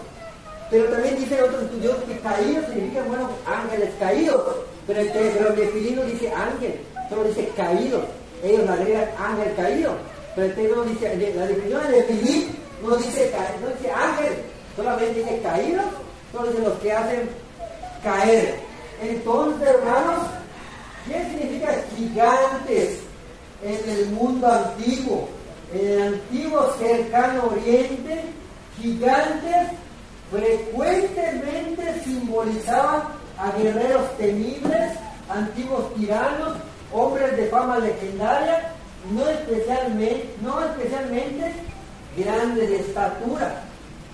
Pero también dicen otros estudiosos que caídos significan, bueno, ángeles caídos. Pero el Nefilim no dice ángel, solo dice caídos. Ellos agregan ángel caído. Pero el texto no dice, la definición de Nefilim no dice ángel, solamente dice caídos, solo dice los que hacen caer. Entonces, hermanos, ¿qué significa gigantes en el mundo antiguo? En el antiguo cercano oriente, gigantes frecuentemente simbolizaban a guerreros temibles, antiguos tiranos, hombres de fama legendaria, no especialmente grandes de estatura.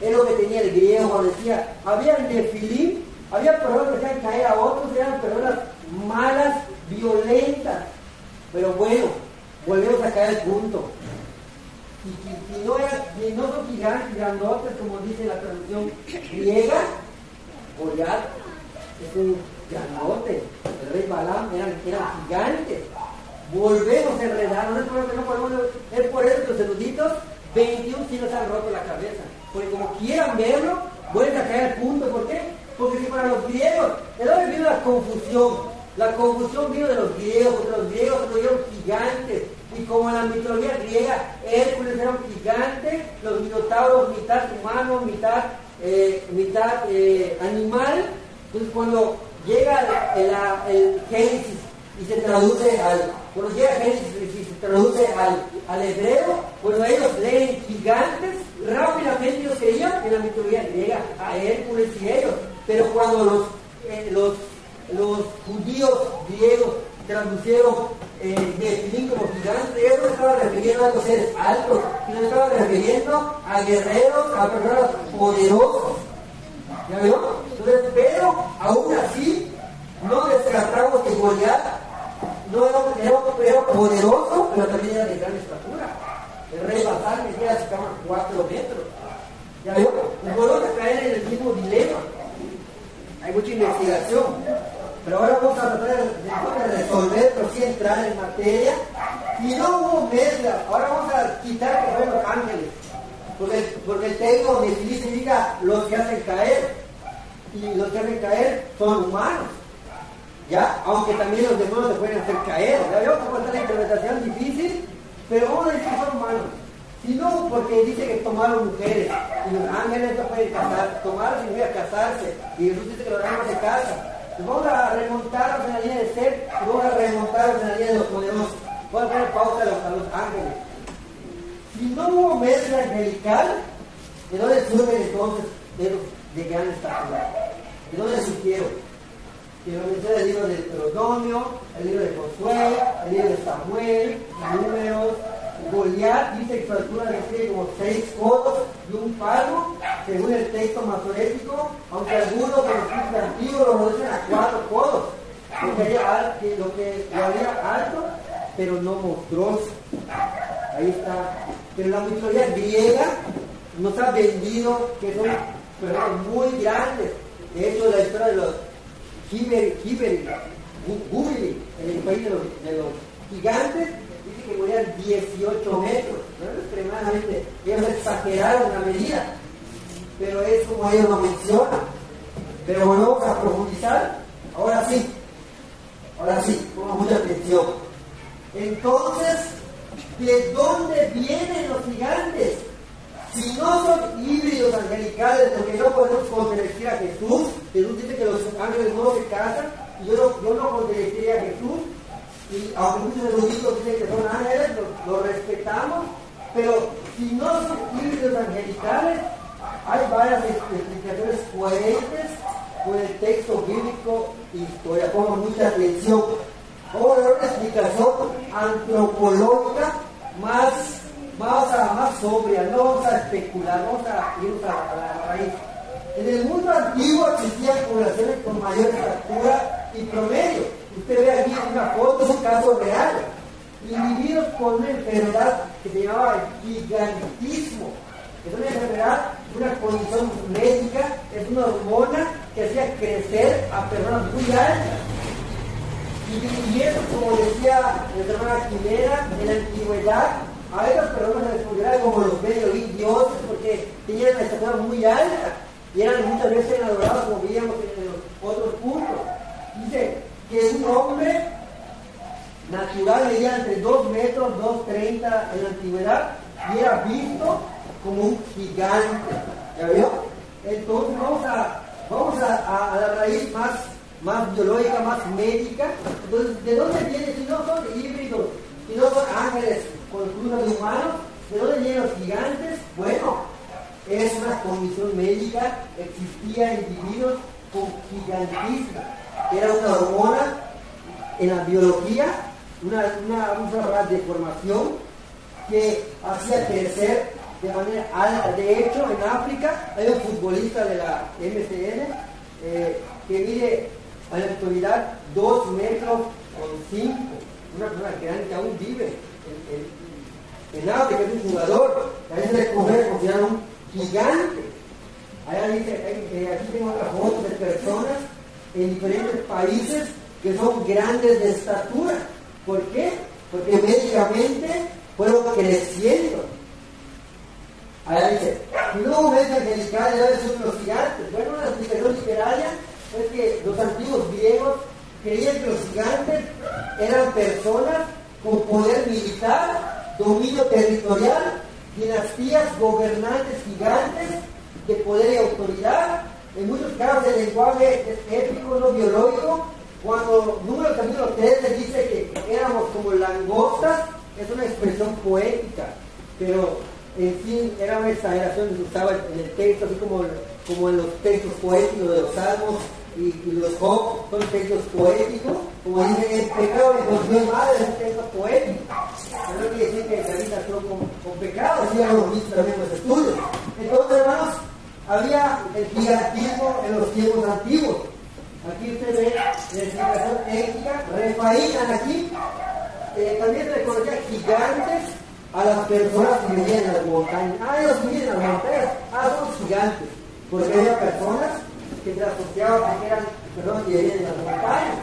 Es lo que tenía el griego cuando decía, había Nefilim, había personas que hacían caer a otros, eran personas malas, violentas. Pero bueno, volvemos a caer al punto. Si no son gigantes, grandotes, como dice la traducción griega, Goliat es un grandote, el rey Balaam eran gigantes. Volvemos a enredar, es por eso que los eruditos 21 sí nos han roto la cabeza, porque como quieran verlo, vuelven a caer al punto. ¿Por qué? Porque si para los griegos, ¿de dónde vino la confusión? La confusión vino de los griegos, porque los griegos se creyeron gigantes, y como en la mitología griega, Hércules era un gigante, los minotauros mitad humano, mitad animal. Entonces cuando llega el Génesis y se traduce cuando llega Génesis y se traduce al hebreo, cuando ellos leen gigantes, rápidamente ellos creían en la mitología griega a Hércules y ellos, pero cuando los judíos griegos traducieron Nephilim como gigantes, ellos no estaban refiriendo a los seres altos, sino estaban refiriendo a guerreros, a personas poderosos. ¿Ya vio? Entonces, pero aún así, no descartamos que Goliat no era poderoso, pero también era de gran estatura. El rey Basán medía hasta 4 metros. ¿Ya vio? Y volvemos a caer en el mismo dilema. Hay mucha investigación. Pero ahora vamos a tratar de resolver, pero sí entrar en materia. Si no hubo mezcla, ahora vamos a quitar que fueron los ángeles. Porque el término Nefilim significa los que hacen caer. Y los que hacen caer son humanos. ¿Ya? Aunque también los demonios se pueden hacer caer. ¿Ya vio cómo está la interpretación difícil? Pero vamos a decir que son humanos. Si no, porque dice que tomaron mujeres. Y los ángeles no pueden casar. Tomaron significa casarse. Y Jesús dice que los ángeles se casan. Vamos a remontarnos en la línea de ser, y vamos a remontarnos en la línea de los poderosos. Vamos a poner pausa a los ángeles. Si no hubo mezcla angelical, ¿de dónde surgen entonces de gran estatura? ¿De dónde surgieron? Que lo menciona el libro de Deuteronomio, el libro de Josué, el libro de Samuel, Números. Goliat dice que su altura describe como 6 codos y un palmo, según el texto masorético, aunque algunos de los textos antiguos lo reducen a 4 codos, lo que lo haría alto, pero no monstruoso. Ahí está. Pero la mitología griega nos ha vendido que son personas muy grandes. De hecho, la historia de los Gubili, en el país de los gigantes, dice que morían 18 metros. ¿No? Extremadamente, ellos exageraron la medida, pero es como ellos lo mencionan. Pero volvemos a profundizar. Ahora sí, pongan mucha atención. Entonces, ¿de dónde vienen los gigantes? Si no son híbridos angelicales, porque no podemos contradecir a Jesús. Jesús dice que los ángeles no se casan, y yo no contradeciría a Jesús. Y aunque muchos eruditos dicen que son ángeles, lo respetamos, pero si no son híbridos angelicales, hay varias explicaciones coherentes con el texto bíblico y historia. Pongan mucha atención. Vamos a dar una explicación antropológica más sobria, no vamos a especular, vamos a irnos a la raíz. En el mundo antiguo existían poblaciones con mayor estatura y promedio. Usted ve aquí una foto, es un caso real. Individuos con una enfermedad que se llamaba gigantismo. Es una enfermedad, una condición médica, es una hormona que hacía crecer a personas muy altas. Y eso, como decía la hermana Quimera, en la antigüedad, a esas personas se les consideraba como los medio dioses porque tenían una estatura muy alta y eran muchas veces adorados, como veíamos en los otros puntos. Dice que un hombre natural medía entre 2 metros, 2,30 en la antigüedad y era visto como un gigante. ¿Ya vio? Entonces vamos a la raíz más biológica, más médica. Entonces, ¿de dónde viene? Si no son híbridos, si no son ángeles con cruzas de humanos, ¿de dónde vienen los gigantes? Bueno, es una condición médica. Existían individuos con gigantismo. Era una hormona en la biología, una deformación que hacía crecer de manera alta. De hecho, en África hay un futbolista de la MCN que mide en la actualidad 2 metros con 5, una persona grande que aún vive en África, es un jugador, también se le considera un gigante. Allá dice, aquí tengo otra foto de personas en diferentes países que son grandes de estatura. ¿Por qué? Porque médicamente fueron creciendo. Allá dice, si no hubo médica angelical, ya son los gigantes. Bueno, una explicación literaria es que los antiguos griegos creían que los gigantes eran personas con poder militar, dominio territorial, dinastías gobernantes gigantes de poder y autoridad. En muchos casos el lenguaje es épico, no biológico. Cuando Números capítulo 13 dice que éramos como langostas, es una expresión poética, pero en sí era una exageración que se usaba en el texto, así como en los textos poéticos de los salmos y los Job, son textos poéticos, como dicen, el pecado me consumió madre, es un texto poético. No quiere decir que David nació con pecado, así lo hemos visto también en los estudios. Entonces, hermanos, había el gigantismo en los tiempos antiguos. Aquí usted ve la explicación ética, Refaín aquí. También se le conocía gigantes a las personas que vivían en las montañas. Ellos vivían en las montañas. Son gigantes. Porque había personas que se asociaban a que eran personas que vivían en las montañas.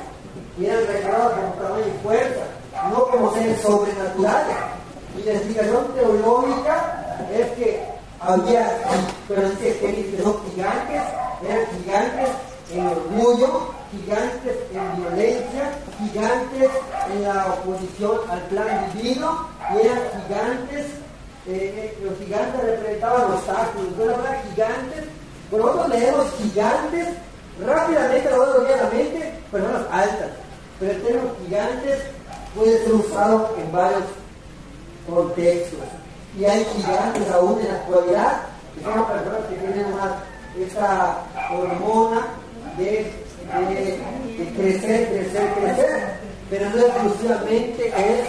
Y eran recordados como tamaño y fuerza, no como seres sobrenaturales. Y la explicación teológica es que había, pero dice que son gigantes, eran gigantes en orgullo, gigantes en violencia, gigantes en la oposición al plan divino, y eran gigantes, los gigantes representaban obstáculos, no eran gigantes. Cuando nosotros leemos gigantes, rápidamente nosotros viene a la mente personas altas, pero el término gigantes puede ser usado en varios contextos, y hay gigantes aún en la actualidad, que son personas que tienen esta hormona de crecer, pero no exclusivamente es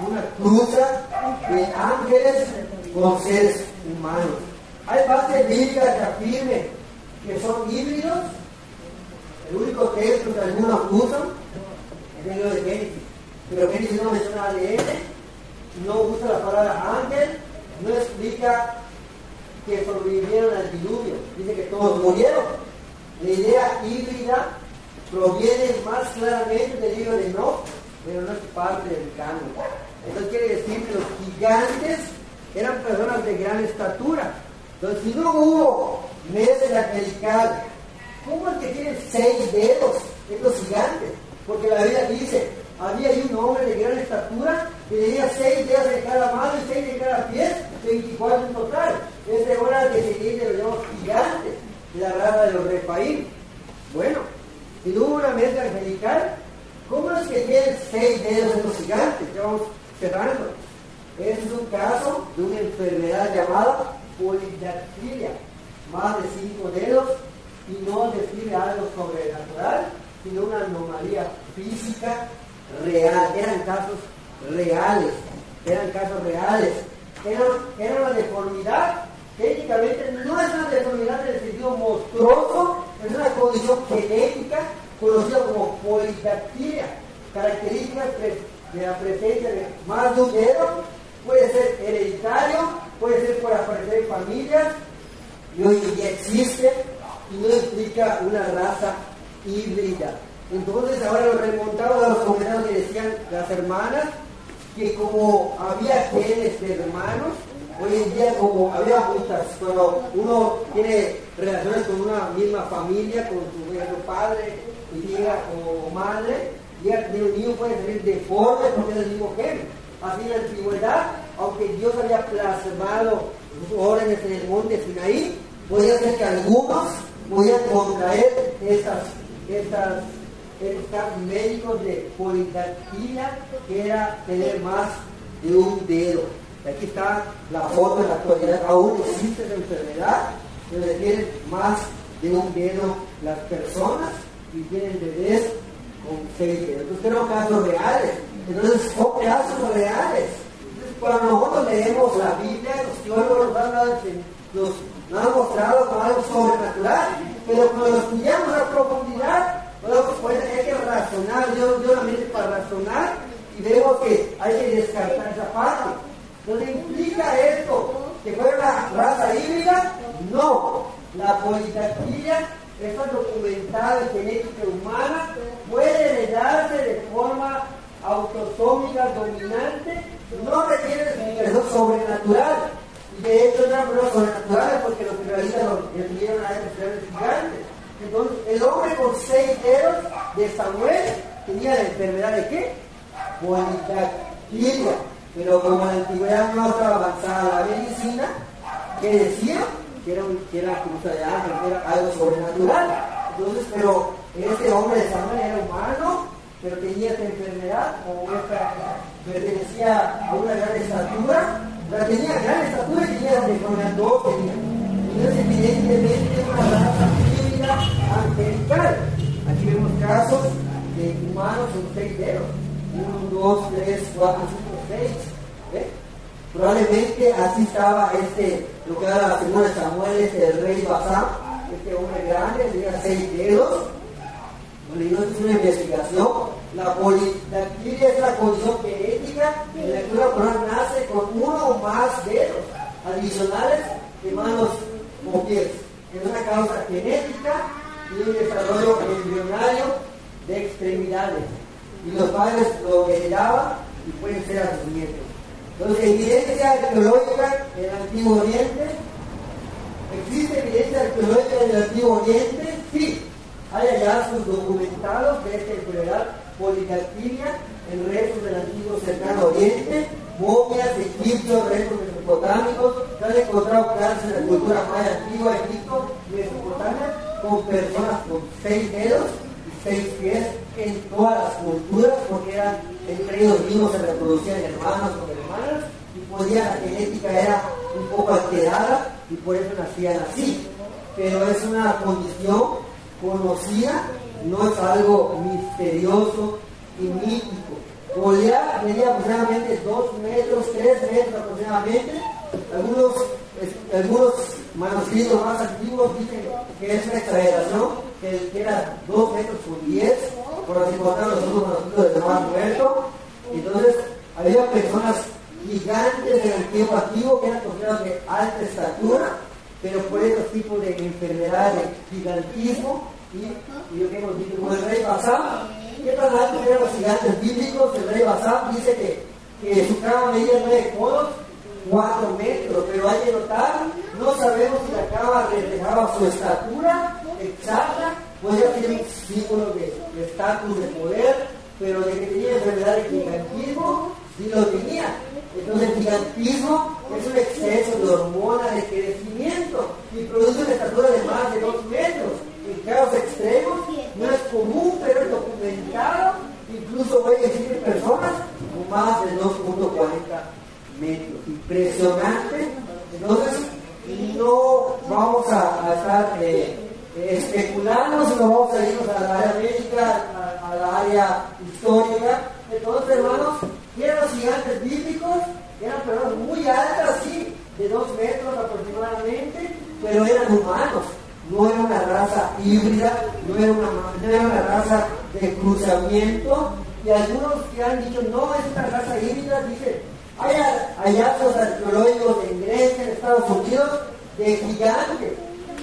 una cruza de ángeles con seres humanos. Hay bases bíblicas que afirmen que son híbridos. El único texto que algunos usan es el libro de Génesis, pero Génesis no menciona ADN, no usa la palabra ángel, no explica que sobrevivieron al diluvio, dice que todos murieron. La idea híbrida proviene más claramente del libro de Enoch, pero no es parte del canon. Entonces quiere decir que los gigantes eran personas de gran estatura. Entonces, si no hubo meses angelical, ¿cómo es que tienen 6 dedos estos gigantes? Porque la Biblia dice, había ahí un hombre de gran estatura que tenía 6 dedos en cada mano y 6 en cada pie, 24 en total. Ese era el descendiente de los gigantes, de la raza de los Refaín. Bueno, si no hubo una mesa angelical, ¿cómo es que tienen 6 dedos estos gigantes? Ya vamos cerrando. Este es un caso de una enfermedad llamada polidactilia, más de 5 dedos, y no describe algo sobrenatural, sino una anomalía física real. Eran casos reales, era una deformidad. Técnicamente no es una deformidad en el sentido monstruoso, es una condición genética conocida como polidactilia, características de la presencia de más de un dedo. Puede ser hereditario, puede ser por aparecer en familias, y hoy en día existe, y no implica una raza híbrida. Entonces ahora lo remontamos a los comentarios que decían las hermanas, que como había genes de hermanos, hoy en día como había muchas, cuando uno tiene relaciones con una misma familia, con su padre, y llega o madre, llega a tener un niño, puede salir deforme porque es el mismo gen. Así en la antigüedad, aunque Dios había plasmado sus órdenes en el monte Sinaí, podía ser que algunos podían contraer estos casos médicos de polidactilia, que era tener más de un dedo. Aquí está la foto en la actualidad, aún existe esa enfermedad, donde tienen más de un dedo las personas y tienen bebés con 6 dedos. Entonces eran casos reales. Entonces son casos reales. Entonces, cuando nosotros leemos la Biblia, los teólogos nos han mostrado como algo sobrenatural, pero cuando lo estudiamos a profundidad, pues hay que razonar, yo la mente para razonar, y vemos que hay que descartar esa parte. Entonces, ¿implica esto que fuera una raza híbrida? No. La polidactilia está documentada en genética humana, puede heredarse de forma autosómica dominante, no requiere explicación sobrenatural. Y de hecho no eran sobrenaturales porque los israelitas lo entendieron a estos gigantes. Entonces, el hombre con 6 dedos de Samuel tenía la enfermedad de ¿qué? Polidactilia. Pero como en la antigüedad no estaba avanzada la medicina, ¿qué decía? Que era cruza de ángeles, que era algo sobrenatural. Entonces, pero este hombre de Samuel era humano, pero tenía esta enfermedad, como esta pertenecía a una gran estatura, sea, tenía gran estatura y tenía deformador, tenía. Y es evidentemente una raza híbrida angelical. Aquí vemos casos de humanos con 6 dedos. 1, 2, 3, 4, 5, 6. ¿Ve? Probablemente así estaba lo que era la figura de Samuel, el rey Basán, este hombre grande, tenía 6 dedos. Bueno, no es una investigación. La polidactilia es la condición genética en la que una persona nace con 1 o más dedos adicionales de manos o pies. Es una causa genética y un desarrollo embrionario de extremidades. Y los padres lo heredaban y pueden ser a sus nietos. Entonces, evidencia arqueológica en el Antiguo Oriente. ¿Existe evidencia arqueológica en el Antiguo Oriente? Sí. Hay hallazgos documentados de esta enfermedad polidactilia en restos del antiguo cercano Oriente, momias egipcios, restos mesopotámicos. Se han encontrado casos en la cultura maya antigua, Egipto, Mesopotamia, con personas con 6 dedos y 6 pies en todas las culturas, porque eran entre ellos mismos, se reproducían hermanos con hermanas, y la genética era un poco alterada y por eso nacían así. Pero es una condición conocida, no es algo misterioso y mítico. Goliat medía aproximadamente 2 metros, 3 metros aproximadamente. Algunos manuscritos más antiguos dicen que es una exageración, que era 2 metros con 10, por así encontrar los otros manuscritos del Mar Muerto. Entonces, había personas gigantes en el tiempo antiguo que eran consideradas de alta estatura, pero por esos tipos de enfermedades de gigantismo, y lo que hemos dicho como el rey Basán. ¿Qué tan altos eran los gigantes bíblicos? El rey Basán dice que su cama medía 9 codos, 4 metros, pero hay que notar, no sabemos si la cama reflejaba su estatura exacta, podría ser un símbolo de estatus, de poder, pero de que tenía enfermedad de gigantismo, sí lo tenía. Entonces el gigantismo es un exceso de hormona de crecimiento y produce una estatura de más de 2 metros. En casos extremos no es común, pero es documentado. Incluso voy a decir personas con más de 2.40 metros. Impresionante. Entonces no vamos a estar especulando, sino vamos a irnos a la área médica, a la área histórica. Entonces, hermanos, eran los gigantes bíblicos, eran personas muy altas, sí, de 2 metros aproximadamente, pero eran humanos, no era una raza híbrida, no era una raza de cruzamiento. Y algunos que han dicho, no, es una raza híbrida, dicen, hay hallazgos arqueológicos en Grecia, en Estados Unidos, de gigantes,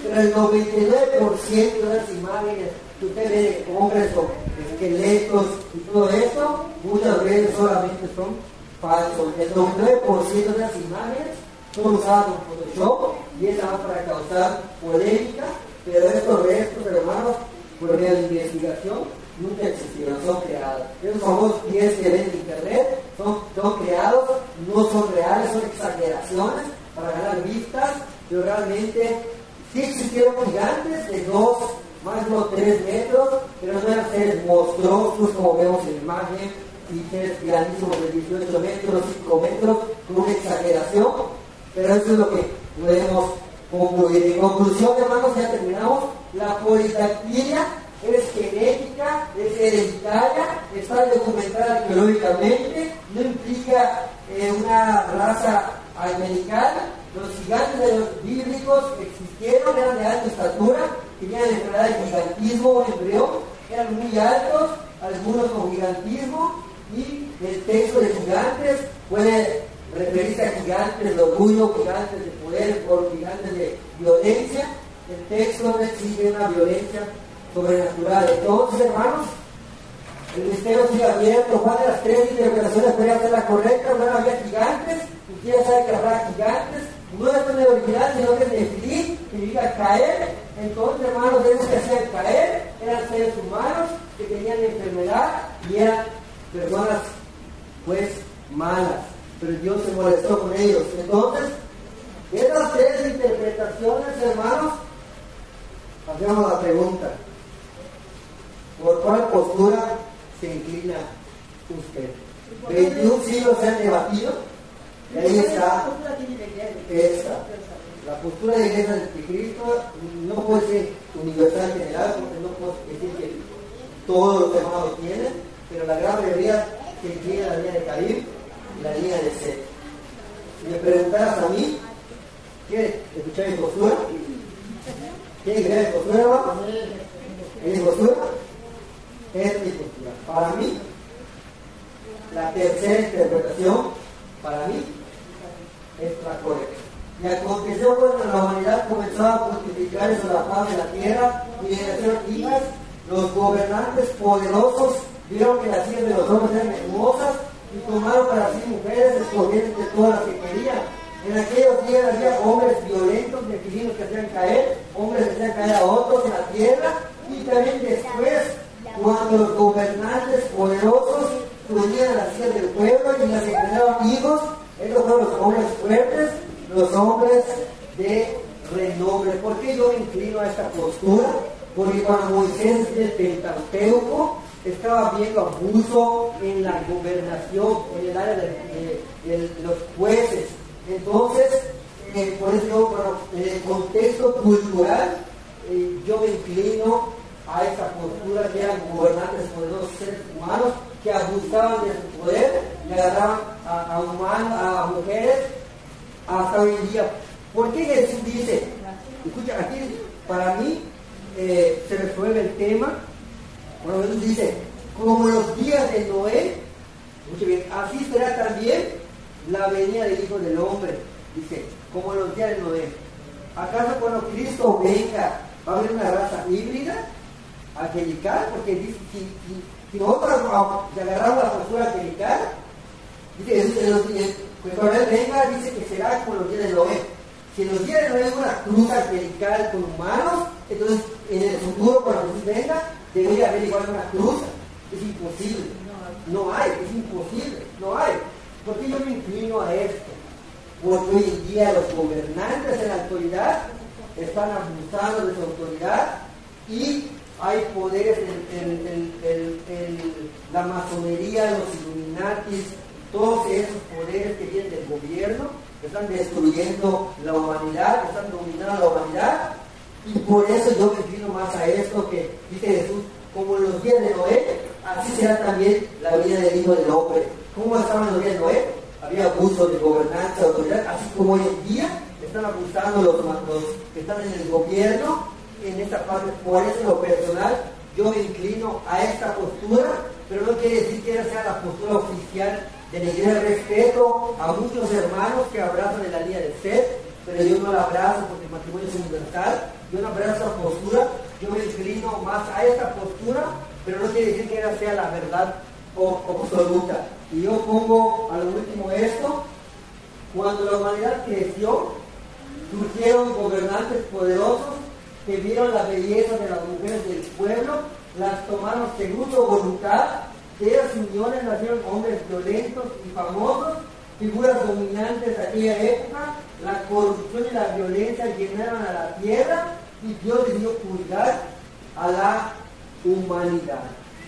pero el 99% de las imágenes que usted ve de hombres con esqueletos y todo esto, muchas veces solamente son falsos. El 99% de las imágenes son usadas en Photoshop y es para causar polémica, pero estos restos, hermanos, por medio de investigación, nunca existieron, son creados. Esos famosos pies que ven en internet son creados, no son reales, son exageraciones para ganar vistas, pero realmente sí existieron gigantes de 2, más de 3 metros, pero no eran seres monstruosos como vemos en la imagen, y seres grandísimos de 18 metros, 5 metros, con una exageración, pero eso es lo que podemos concluir. En conclusión, hermanos, ya terminamos. La polidactilia es genética, es hereditaria, está documentada arqueológicamente, no implica una raza angelical. Los gigantes de los bíblicos existieron, eran de alta estatura, tenían enfermedad de gigantismo o embrión, eran muy altos, algunos con gigantismo, y el texto de gigantes puede referirse a gigantes de orgullo, gigantes de poder, o gigantes de violencia. El texto no exige una violencia sobrenatural. Entonces, hermanos, el misterio sigue abierto. ¿Cuál de las 3 interpretaciones podría ser la correcta? No había gigantes, usted sabe que habrá gigantes. No es de original, sino que es de Fili, que significa caer. Entonces, hermanos, esos que hacían caer eran seres humanos que tenían enfermedad y eran personas, pues, malas. Pero Dios se molestó con ellos. Entonces, de esas 3 interpretaciones, hermanos, hacemos la pregunta: ¿por cuál postura se inclina usted? 21 siglos se han debatido Y ahí está postura tiene la iglesia? esta. La postura de la iglesia de Cristo no puede ser universal general, porque no puedo decir que todos los hermanos tienen, pero la gran mayoría que tiene la línea de Caribe y la línea de Seth. Si me preguntaras a mí, ¿quieres escuchar mi postura? ¿Quieres ver mi postura, hermano? ¿Es mi postura? Es mi postura. Para mí, la tercera interpretación, para mí, es la correcta. Y aconteció cuando la humanidad comenzó a multiplicar sobre la faz de la tierra y generación hijas, los gobernantes poderosos vieron que las hijas de los hombres eran hermosas y tomaron para sí mujeres, escogiendo entre todas las que querían. En aquellos días había hombres violentos, definidos que hacían caer, hombres que hacían caer a otros en la tierra, y también después, cuando los gobernantes poderosos unían a las hijas del pueblo y las engendraban hijos, estos fueron los hombres fuertes, los hombres de renombre. ¿Por qué yo me inclino a esta postura? Porque cuando Moisés en el Pentateuco estaba viendo abuso en la gobernación, en el área de los jueces. Entonces, por eso en el contexto cultural, yo me inclino a esta postura que eran gobernantes poderosos seres humanos que abusaban de su poder y agarraban a humanos, a mujeres, hasta hoy en día. ¿Por qué Jesús dice? Escucha, aquí para mí se resuelve el tema. Bueno, Jesús dice, como los días de Noé, escucha bien, así será también la venida del Hijo del Hombre. Dice, como los días de Noé. ¿Acaso cuando Cristo venga va a haber una raza híbrida, angelical? Porque dice, si nosotros agarramos la postura angelical, dice Jesús, pues cuando Él venga, dice que será como los días de Noé. Si en los días de Noé hay una cruz angelical con humanos, entonces en el futuro, cuando Jesús venga, debería haber igual una cruz. Es imposible. No hay, es imposible. No hay. ¿Por qué yo me inclino a esto? Porque hoy en día los gobernantes en la autoridad están abusando de su autoridad y hay poderes en la masonería, los Illuminatis, todos esos poderes que vienen del gobierno, que están destruyendo la humanidad, que están dominando la humanidad, y por eso yo me inclino más a esto que dice Jesús, como en los días de Noé, así será también la vida del Hijo del Hombre. ¿Cómo estaban en los días de Noé? Había abuso de gobernanza, de autoridad, así como hoy en día están abusando los que están en el gobierno, en esta parte. Por eso en lo personal, yo me inclino a esta postura, pero no quiere decir que esa sea la postura oficial de la iglesia. Respeto a muchos hermanos que abrazan en la línea de Seth, pero yo no la abrazo porque el matrimonio es universal. Yo no abrazo esa postura, yo me inclino más a esta postura, pero no quiere decir que esa sea la verdad absoluta. Y yo pongo a lo último esto: cuando la humanidad creció, surgieron gobernantes poderosos que vieron la belleza de las mujeres del pueblo, las tomaron según su voluntad. De esas uniones nacieron hombres violentos y famosos, figuras dominantes de aquella época. La corrupción y la violencia llenaron a la tierra y Dios decidió juzgar a la humanidad.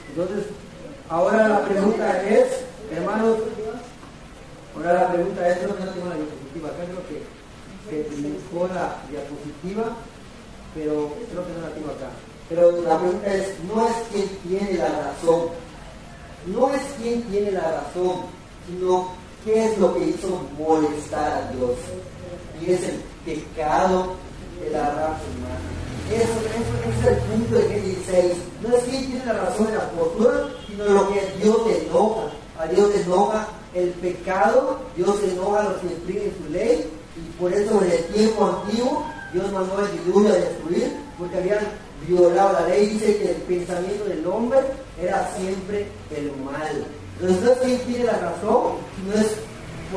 Entonces, ahora la pregunta es, hermanos, ahora la pregunta es, creo que no tengo la diapositiva, acá creo que se buscó la diapositiva, pero creo que no la tengo acá. Pero la pregunta es, no es quién tiene la razón, no es quién tiene la razón, sino qué es lo que hizo molestar a Dios. Y es el pecado de la raza humana. Eso es el punto de Génesis 6. No es quién tiene la razón en la postura, sino lo que a Dios le enoja. A Dios le enoja el pecado, Dios le enoja a los que infringen su ley, y por eso en el tiempo antiguo Dios mandó el diluvio a destruir, porque habían violado la ley. Dice que el pensamiento del hombre era siempre el mal. Entonces no es quién tiene la razón, sino es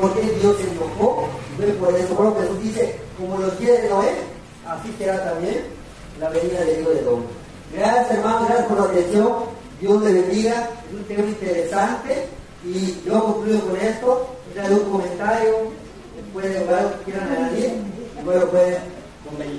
porque Dios se enojó. Entonces por eso bueno, Jesús dice, como los días de Noé, así será también la venida del Hijo del Hombre. Gracias, hermanos, gracias por la atención. Dios les bendiga. Es un tema interesante y yo concluyo con esto. Si hay algún comentario, pueden hablar, quieran añadir, luego pueden comentar.